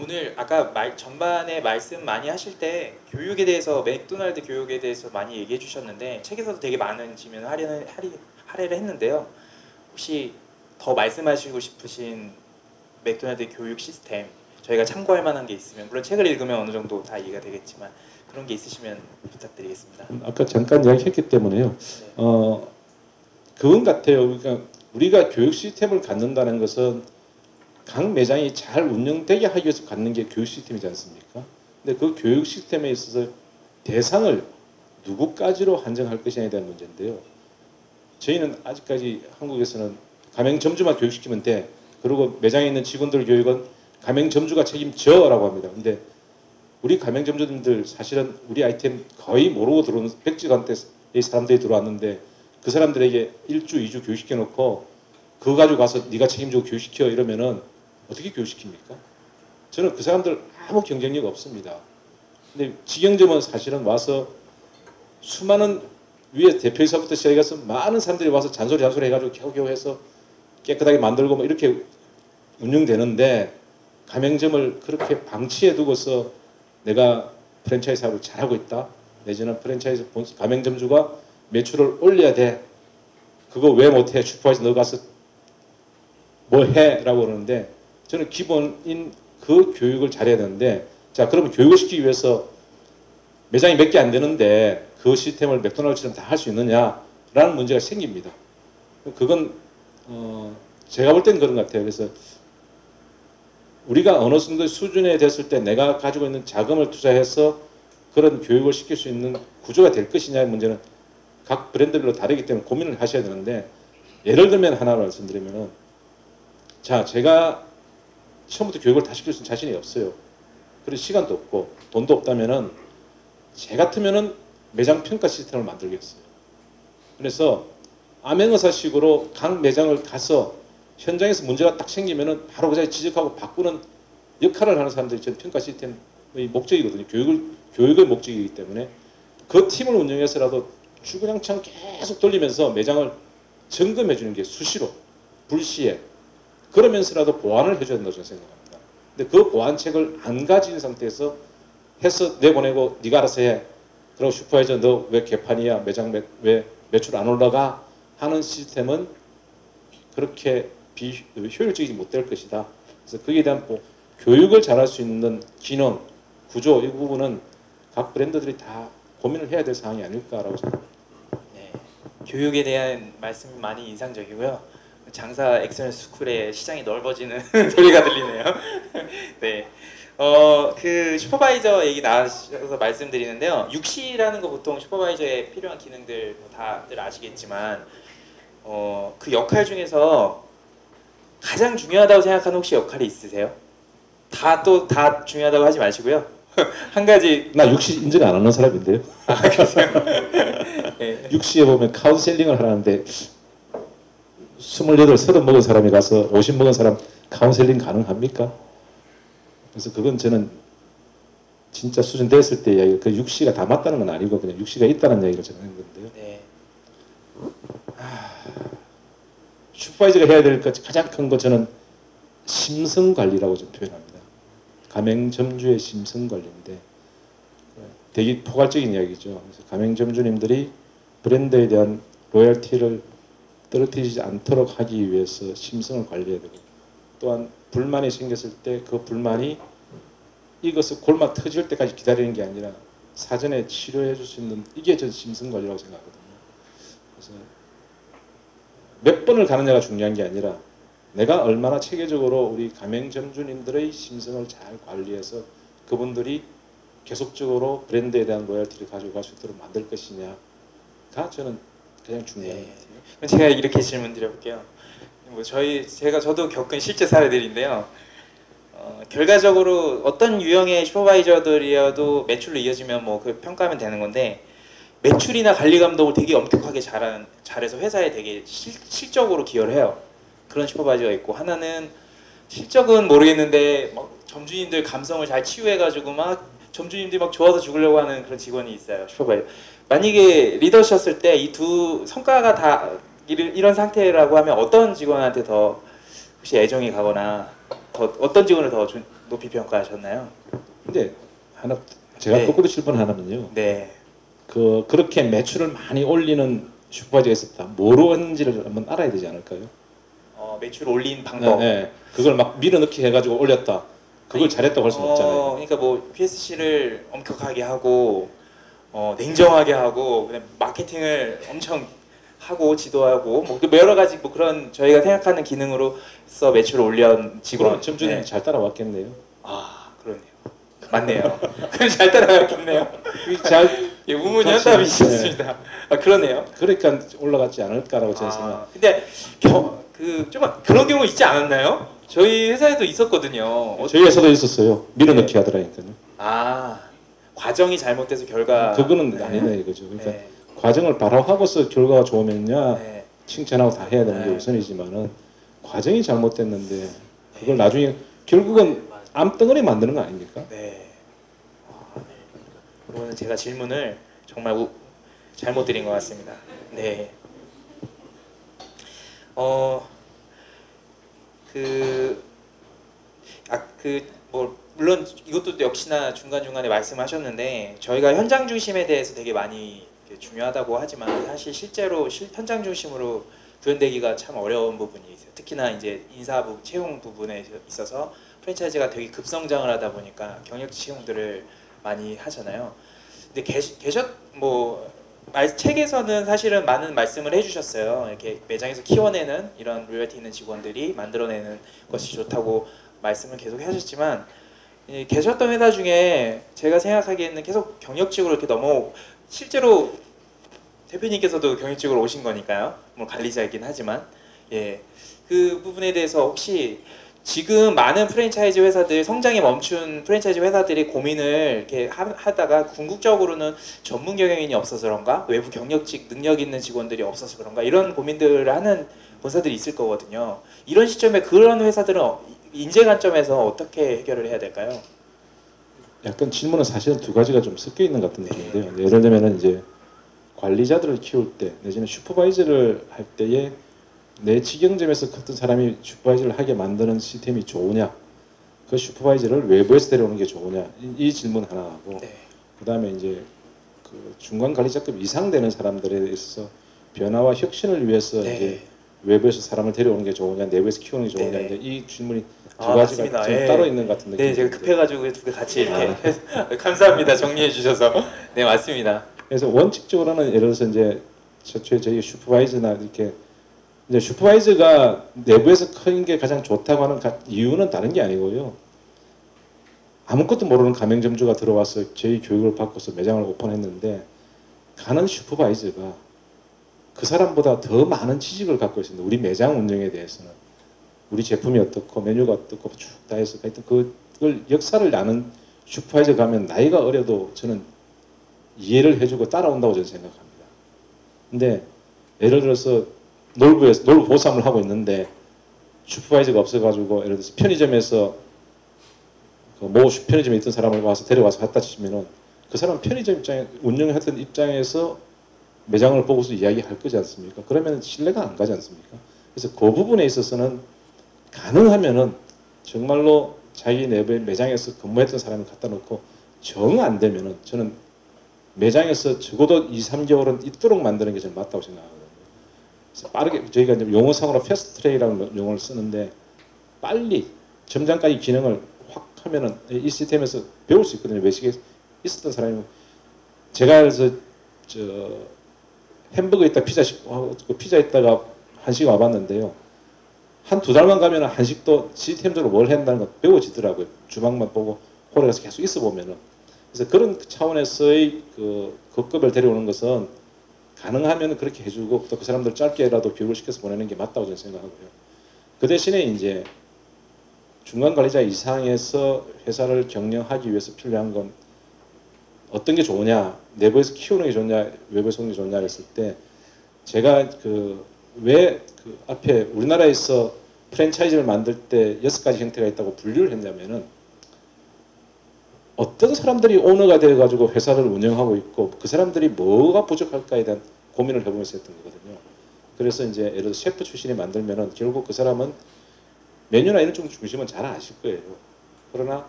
[SPEAKER 2] 오늘 아까 전반에 말씀 많이 하실 때 교육에 대해서 맥도날드 교육에 대해서 많이 얘기해 주셨는데 책에서도 되게 많은 지면 할애를 했는데요. 혹시 더 말씀하시고 싶으신 맥도날드 교육 시스템 저희가 참고할 만한 게 있으면 물론 책을 읽으면 어느 정도 다 이해가 되겠지만 그런 게 있으시면 부탁드리겠습니다.
[SPEAKER 3] 아까 잠깐 이야기했기 때문에요.
[SPEAKER 2] 네.
[SPEAKER 3] 그건 같아요. 그러니까 우리가 교육 시스템을 갖는다는 것은 각 매장이 잘 운영되게 하기 위해서 갖는 게 교육 시스템이지 않습니까? 근데 그 교육 시스템에 있어서 대상을 누구까지로 한정할 것이냐에 대한 문제인데요. 저희는 아직까지 한국에서는 가맹점주만 교육시키면 돼. 그리고 매장에 있는 직원들 교육은 가맹점주가 책임져라고 합니다. 근데 우리 가맹점주님들 사실은 우리 아이템 거의 모르고 들어오는 백지간대의 사람들이 들어왔는데 그 사람들에게 1주, 2주 교육시켜 놓고 그거 가지고 가서 네가 책임지고 교육시켜 이러면은 어떻게 교육시킵니까? 저는 그 사람들 아무 경쟁력 없습니다. 근데 직영점은 사실은 와서 수많은 위에 대표이사부터 시작해서 많은 사람들이 와서 잔소리 해가지고 겨우겨우 해서 깨끗하게 만들고 뭐 이렇게 운영되는데 가맹점을 그렇게 방치해 두고서 내가 프랜차이즈 사업을 잘하고 있다. 내지는 프랜차이즈 가맹점주가 매출을 올려야 돼. 그거 왜 못해? 슈퍼바이저 너 가서 뭐 해? 라고 그러는데 저는 기본인 그 교육을 잘해야 되는데 자 그러면 교육을 시키기 위해서 매장이 몇 개 안 되는데 그 시스템을 맥도날드처럼 다 할 수 있느냐라는 문제가 생깁니다. 그건 제가 볼 때는 그런 것 같아요. 그래서 우리가 어느 정도 수준에 됐을 때 내가 가지고 있는 자금을 투자해서 그런 교육을 시킬 수 있는 구조가 될 것이냐의 문제는 각 브랜드별로 다르기 때문에 고민을 하셔야 되는데 예를 들면 하나 말씀드리면은 자 제가 처음부터 교육을 다 시킬 수 있는 자신이 없어요. 그리고 시간도 없고 돈도 없다면은 제 같으면은 매장 평가 시스템을 만들겠어요. 그래서 암행어사식으로 각 매장을 가서 현장에서 문제가 딱 생기면은 바로 그 자리에 지적하고 바꾸는 역할을 하는 사람들이 전 평가 시스템의 목적이거든요. 교육의 목적이기 때문에 그 팀을 운영해서라도 주구장창 계속 돌리면서 매장을 점검해 주는 게 수시로 불시에 그러면서라도 보완을 해줘야 된다고 저는 생각합니다. 근데 그 보완책을 안 가진 상태에서 해서 내보내고 네가 알아서 해. 그리고 슈퍼바이저 너 왜 개판이야? 매장 왜 매출 안 올라가? 하는 시스템은 그렇게 효율적이지 못될 것이다. 그래서 거기에 대한 교육을 잘할 수 있는 기능, 구조 이 부분은 각 브랜드들이 다 고민을 해야 될 사항이 아닐까라고 생각합니다.
[SPEAKER 2] 네, 교육에 대한 말씀이 많이 인상적이고요. 장사 엑셀런스 스쿨의 시장이 넓어지는 소리가 들리네요. 네. 그 슈퍼바이저 얘기 나와서 말씀드리는데요. 6C라는 거 보통 슈퍼바이저에 필요한 기능들 다들 아시겠지만 그 역할 중에서 가장 중요하다고 생각하는 혹시 역할이 있으세요? 다 중요하다고 하지 마시고요. 한 가지
[SPEAKER 3] 나 6시 인정 안 하는 사람인데요.
[SPEAKER 2] 네.
[SPEAKER 3] 6시에 보면 카운셀링을 하는데 28, 30 먹은 사람이 가서 50 먹은 사람 카운셀링 가능합니까? 그래서 그건 저는 진짜 수준 됐을 때 이야기, 그 6C가 다 맞다는 건 아니고 그냥 6C가 있다는 얘기를 제가 하는 건데요.
[SPEAKER 2] 네.
[SPEAKER 3] 슈퍼바이저가 해야 될 것 가장 큰 거 저는 심성 관리라고 좀 표현합니다. 가맹점주의 심성 관리인데 되게 포괄적인 이야기죠. 그래서 가맹점주님들이 브랜드에 대한 로열티를 떨어뜨리지 않도록 하기 위해서 심성을 관리해야 되고, 또한 불만이 생겼을 때 그 불만이 이것을 골마 터질 때까지 기다리는 게 아니라 사전에 치료해 줄 수 있는, 이게 저는 심성 관리라고 생각하거든요. 그래서 몇 번을 가느냐가 중요한 게 아니라 내가 얼마나 체계적으로 우리 가맹점주님들의 심성을 잘 관리해서 그분들이 계속적으로 브랜드에 대한 로열티를 가지고 갈 수 있도록 만들 것이냐가 저는 가장 중요한 것 같아요.
[SPEAKER 2] 그럼 제가 이렇게 질문 드려볼게요. 뭐 저도 겪은 실제 사례들인데요. 결과적으로 어떤 유형의 슈퍼바이저들이어도 매출로 이어지면 뭐 그 평가하면 되는 건데, 매출이나 관리 감독을 되게 엄격하게 잘해서 회사에 되게 실적으로 기여를 해요. 그런 슈퍼바이저가 있고, 하나는 실적은 모르겠는데 막 점주님들 감성을 잘 치유해가지고 막 점주님들이 막 좋아서 죽으려고 하는 그런 직원이 있어요. 슈퍼바이저. 만약에 리더셨을 때 이 두 성과가 다 이런 상태라고 하면 어떤 직원한테 더 혹시 애정이 가거나 어떤 직원을 더 높이 평가하셨나요?
[SPEAKER 3] 근데 하나 제가
[SPEAKER 2] 네.
[SPEAKER 3] 거꾸로 칠 뻔 하나면요.
[SPEAKER 2] 네.
[SPEAKER 3] 그렇게 매출을 많이 올리는 슈퍼바이저가 있었다. 뭐로 했는지를 한번 알아야 되지 않을까요?
[SPEAKER 2] 매출 올린 방법.
[SPEAKER 3] 네. 그걸 막 밀어넣기 해가지고 올렸다. 그걸 잘했다고 할 수는 없잖아요.
[SPEAKER 2] 그러니까 뭐 PSC를 엄격하게 하고 냉정하게 하고 그다음에 마케팅을 엄청 하고 지도하고 뭐 여러 가지 뭐 그런 저희가 생각하는 기능으로서 매출을 올린 직원.
[SPEAKER 3] 그럼 점주님이
[SPEAKER 2] 네.
[SPEAKER 3] 잘 따라왔겠네요.
[SPEAKER 2] 아, 그러네요. 맞네요. 그럼 잘 따라갔겠네요. 예, 우문현답이셨습니다. 아, 그러네요.
[SPEAKER 3] 그러니까 올라갔지 않을까라고 저는 생각.
[SPEAKER 2] 근데 좀 그런 경우 있지 않았나요? 저희 회사에도 있었거든요.
[SPEAKER 3] 저희 회사도 있었어요. 밀어넣기 하더라니까요.
[SPEAKER 2] 과정이 잘못돼서 결과.
[SPEAKER 3] 그거는
[SPEAKER 2] 네.
[SPEAKER 3] 아니네 이거죠. 그러니까
[SPEAKER 2] 네.
[SPEAKER 3] 과정을 바로 하고서 결과가 좋으면야
[SPEAKER 2] 네.
[SPEAKER 3] 칭찬하고 다 해야 되는 게
[SPEAKER 2] 네.
[SPEAKER 3] 우선이지만은 과정이 잘못됐는데 그걸 나중에 결국은 암덩어리 만드는 거 아닙니까?
[SPEAKER 2] 네. 그러면 제가 질문을 정말 잘못 드린 것 같습니다. 네. 뭐 물론 이것도 역시나 중간중간에 말씀하셨는데 저희가 현장 중심에 대해서 되게 많이 중요하다고 하지만 사실 실제로 현장 중심으로 구현되기가 참 어려운 부분이 있어요. 특히나 이제 인사부 채용 부분에 있어서 프랜차이즈가 되게 급성장을 하다 보니까 경력직 채용들을 많이 하잖아요. 근데 책에서는 사실은 많은 말씀을 해주셨어요. 이렇게 매장에서 키워내는 이런 로열티 있는 직원들이 만들어내는 것이 좋다고 말씀을 계속 하셨지만, 계셨던 회사 중에 제가 생각하기에는 계속 경력직으로 이렇게 실제로 대표님께서도 경력직으로 오신 거니까요. 뭐 관리자이긴 하지만, 그 부분에 대해서 혹시 지금 많은 프랜차이즈 회사들, 성장이 멈춘 프랜차이즈 회사들이 고민을 이렇게 하다가 궁극적으로는 전문 경영인이 없어서 그런가, 외부 경력직 능력 있는 직원들이 없어서 그런가, 이런 고민들을 하는 본사들이 있을 거거든요. 이런 시점에 그런 회사들은 인재 관점에서 어떻게 해결을 해야 될까요?
[SPEAKER 3] 약간 질문은 사실은 두 가지가 좀 섞여 있는 것 같은 느낌인데요. 예를 들면은 이제 관리자들을 키울 때 내지는 슈퍼바이저를 할 때에 내 직영점에서 어떤 사람이 슈퍼바이저를 하게 만드는 시스템이 좋으냐, 그 슈퍼바이저를 외부에서 데려오는 게 좋으냐, 이 질문 하나 하고,
[SPEAKER 2] 네.
[SPEAKER 3] 그 다음에 이제 그 중간 관리자급 이상 되는 사람들에 있어서 변화와 혁신을 위해서
[SPEAKER 2] 네.
[SPEAKER 3] 이제 외부에서 사람을 데려오는 게 좋으냐, 내부에서 키우는 게 좋으냐,
[SPEAKER 2] 네.
[SPEAKER 3] 이제 이 질문이 두 가지가
[SPEAKER 2] 맞습니다.
[SPEAKER 3] 좀 따로 있는 것 같은 느낌이
[SPEAKER 2] 네, 제가
[SPEAKER 3] 드는데.
[SPEAKER 2] 급해가지고 두 개 같이 이렇게 감사합니다. 정리해 주셔서. 네, 맞습니다.
[SPEAKER 3] 그래서 원칙적으로는 예를 들어서 이제 저희 슈퍼바이저나 이렇게 이제 슈퍼바이저가 내부에서 큰 게 가장 좋다고 하는 이유는 다른 게 아니고요. 아무것도 모르는 가맹점주가 들어와서 저희 교육을 받고서 매장을 오픈했는데 가는 슈퍼바이저가 그 사람보다 더 많은 지식을 갖고 있습니다. 우리 매장 운영에 대해서는. 우리 제품이 어떻고 메뉴가 어떻고 쭉 다 해서 하여튼 그걸 역사를 아는 슈퍼바이저 가면 나이가 어려도 저는 이해를 해주고 따라온다고 저는 생각합니다. 근데 예를 들어서 놀부에서 놀부 보쌈을 하고 있는데 슈퍼바이저가 없어가지고 예를 들어서 편의점에서 그모 편의점에 있던 사람을 와서 데려와서 갖다 주시면은 그 사람 편의점 입장에 운영했던 입장에서 매장을 보고서 이야기할 거지 않습니까? 그러면 신뢰가 안 가지 않습니까? 그래서 그 부분에 있어서는 가능하면은 정말로 자기 내부의 매장에서 근무했던 사람을 갖다 놓고 정 안 되면은 저는 매장에서 적어도 2, 3개월은 있도록 만드는 게 저는 맞다고 생각하거든요. 그래서 빠르게 저희가 이제 용어상으로 패스트 트랙이라는 용어를 쓰는데 빨리 점장까지 기능을 확 하면은 이 시스템에서 배울 수 있거든요. 외식에 있었던 사람이 제가 그래서 저 햄버거 있다 피자 있다가 한식 와봤는데요. 한 두 달만 가면 한식도 시스템적으로 뭘 한다는 거 배워지더라고요. 주방만 보고 홀에 가서 계속 있어 보면은. 그래서 그런 차원에서의 그 급급을 데려오는 것은 가능하면 그렇게 해주고 또 그 사람들 짧게라도 교육을 시켜서 보내는 게 맞다고 저는 생각하고요. 그 대신에 이제 중간 관리자 이상에서 회사를 경영하기 위해서 필요한 건 어떤 게 좋으냐, 내부에서 키우는 게 좋냐, 외부에서 오는 게 좋냐 했을 때 제가 왜 그 앞에 우리나라에서 프랜차이즈를 만들 때 6가지 형태가 있다고 분류를 했냐면은 어떤 사람들이 오너가 되어가지고 회사를 운영하고 있고 그 사람들이 뭐가 부족할까에 대한 고민을 해보면서 했던 거거든요. 그래서 이제 예를 들어 셰프 출신이 만들면은 결국 그 사람은 메뉴나 이런 쪽 중심은 잘 아실 거예요. 그러나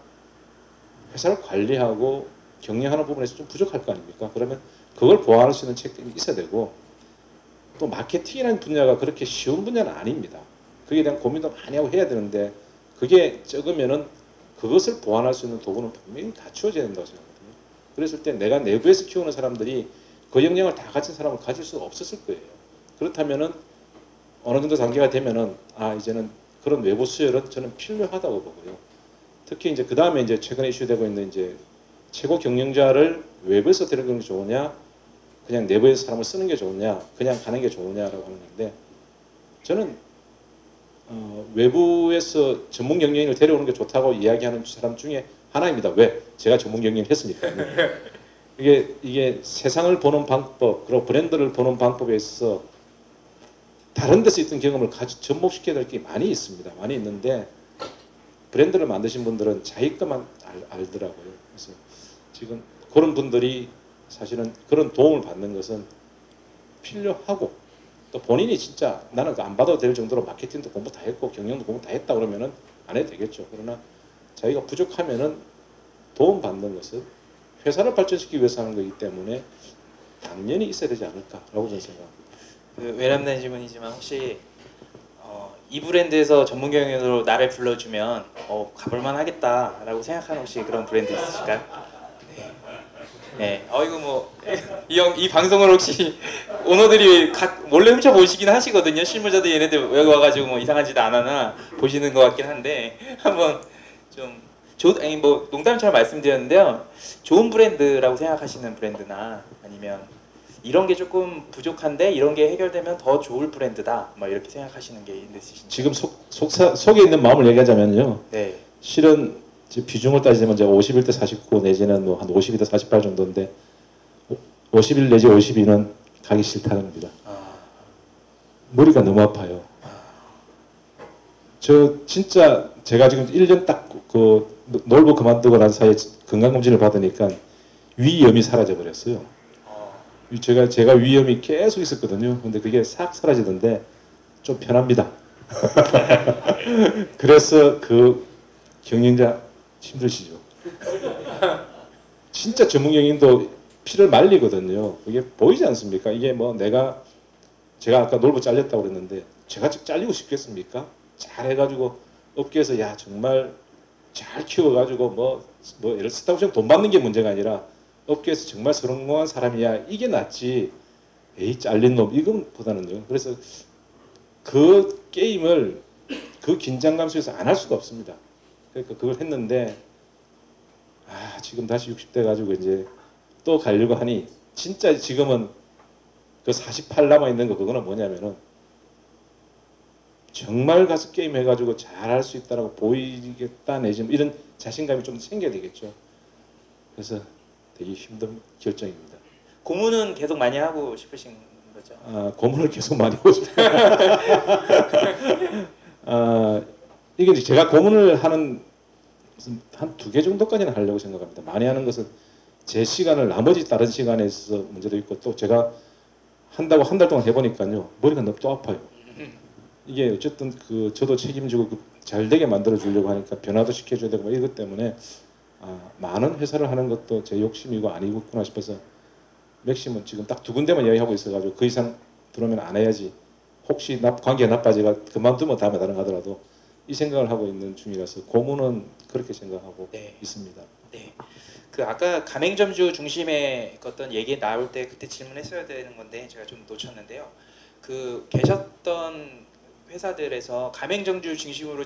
[SPEAKER 3] 회사를 관리하고 경영하는 부분에서 좀 부족할 거 아닙니까? 그러면 그걸 보완할 수 있는 책임이 있어야 되고 또 마케팅이라는 분야가 그렇게 쉬운 분야는 아닙니다. 그에 대한 고민도 많이 하고 해야 되는데 그게 적으면은 그것을 보완할 수 있는 도구는 분명히 갖추어져야 된다고 생각하거든요. 그랬을 때 내가 내부에서 키우는 사람들이 그 역량을 다 가진 사람을 가질 수가 없었을 거예요. 그렇다면은 어느 정도 단계가 되면은 이제는 그런 외부 수혈은 저는 필요하다고 보고요. 특히 이제 그 다음에 이제 최근에 이슈되고 있는 이제 최고 경영자를 외부에서 데려오는 게 좋으냐, 그냥 내부에서 사람을 쓰는 게 좋으냐, 그냥 가는 게 좋으냐라고 하는 건데 저는 외부에서 전문 경영인을 데려오는 게 좋다고 이야기하는 사람 중에 하나입니다. 왜? 제가 전문 경영을 했으니까. 이게 세상을 보는 방법, 그리고 브랜드를 보는 방법에 있어서 다른 데서 있던 경험을 접목시켜야 될 게 많이 있습니다. 많이 있는데 브랜드를 만드신 분들은 자기 것만 알더라고요. 그래서 지금 그런 분들이 사실은 그런 도움을 받는 것은 필요하고 또 본인이 진짜 나는 안 받아도 될 정도로 마케팅도 공부 다 했고 경영도 공부 다 했다 그러면은 안 해도 되겠죠. 그러나 자기가 부족하면은 도움 받는 것은 회사를 발전시키기 위해서 하는 거기 때문에 당연히 있어야 되지 않을까라고 저는 생각합니다.
[SPEAKER 2] 외람된 질문이지만 혹시 이 브랜드에서 전문 경영으로 나를 불러주면 가볼만 하겠다라고 생각하는 혹시 그런 브랜드 있으실까요? 네. 이거 뭐 이 방송을 혹시 오너들이 몰래 훔쳐 보시긴 하시거든요. 실무자들 얘네들 여기 와가지고 뭐 이상한 짓 안 하나 보시는 것 같긴 한데 한번 뭐 농담처럼 말씀드렸는데요. 좋은 브랜드라고 생각하시는 브랜드나 아니면 이런 게 조금 부족한데 이런 게 해결되면 더 좋을 브랜드다. 뭐 이렇게 생각하시는 게 있으신지.
[SPEAKER 3] 지금 속에 있는 마음을 얘기하자면요.
[SPEAKER 2] 네.
[SPEAKER 3] 실은 비중을 따지면 이제 51대 49 내지는 뭐 한 52대 48 정도인데 51 내지 52는 가기 싫다는 겁니다. 머리가 너무 아파요. 저 진짜 제가 지금 1년 딱 그 놀부 그만두고 난 사이에 건강검진을 받으니까 위염이 사라져 버렸어요. 제가 위염이 계속 있었거든요. 근데 그게 싹 사라지던데 좀 편합니다. 그래서 그 경영자 힘드시죠. 진짜 전문 경영도 피를 말리거든요. 그게 보이지 않습니까? 이게 뭐 제가 아까 놀부 잘렸다고 그랬는데 제가 잘리고 싶겠습니까? 잘해가지고 업계에서 야 정말 잘 키워가지고 뭐 예를 스타벅스 돈 받는 게 문제가 아니라 업계에서 정말 성공한 사람이야 이게 낫지. 에이 잘린 놈 이것보다는요. 그래서 그 게임을 그 긴장감 속에서 안 할 수가 없습니다. 그러니까 그걸 했는데 지금 다시 60대 가지고 이제 또 가려고 하니 진짜 지금은 그 48 남아 있는 거 그거는 뭐냐면은 정말 가서 게임 해가지고 잘할 수 있다라고 보이겠다 내지는 이런 자신감이 좀 생겨야 되겠죠. 그래서 되게 힘든 결정입니다.
[SPEAKER 2] 고문은 계속 많이 하고 싶으신 거죠?
[SPEAKER 3] 고문을 계속 많이 하고 싶어요. 이게 제가 고문을 하는 무슨 한 2개 정도까지는 하려고 생각합니다. 많이 하는 것은 제 시간을 나머지 다른 시간에 있어서 문제도 있고 또 제가 한다고 한 달 동안 해보니까요 머리가 너무 또 아파요. 이게 어쨌든 그 저도 책임지고 잘 되게 만들어 주려고 하니까 변화도 시켜줘야 되고 이것 때문에 많은 회사를 하는 것도 제 욕심이고 아니겠구나 싶어서 맥심은 지금 딱 2군데만 이야기하고 있어가지고 그 이상 들어오면 안 해야지 혹시 관계가 나빠지가 그만두면 다음에 다른 거 하더라도 이 생각을 하고 있는 중이라서 고문은 그렇게 생각하고
[SPEAKER 2] 네.
[SPEAKER 3] 있습니다.
[SPEAKER 2] 네. 그 아까 가맹점주 중심의 어떤 얘기 나올 때 그때 질문했어야 되는 건데 제가 좀 놓쳤는데요. 그 계셨던 회사들에서 가맹점주 중심으로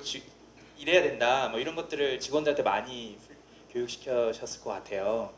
[SPEAKER 2] 일해야 된다 뭐 이런 것들을 직원들한테 많이 교육시키셨을 것 같아요.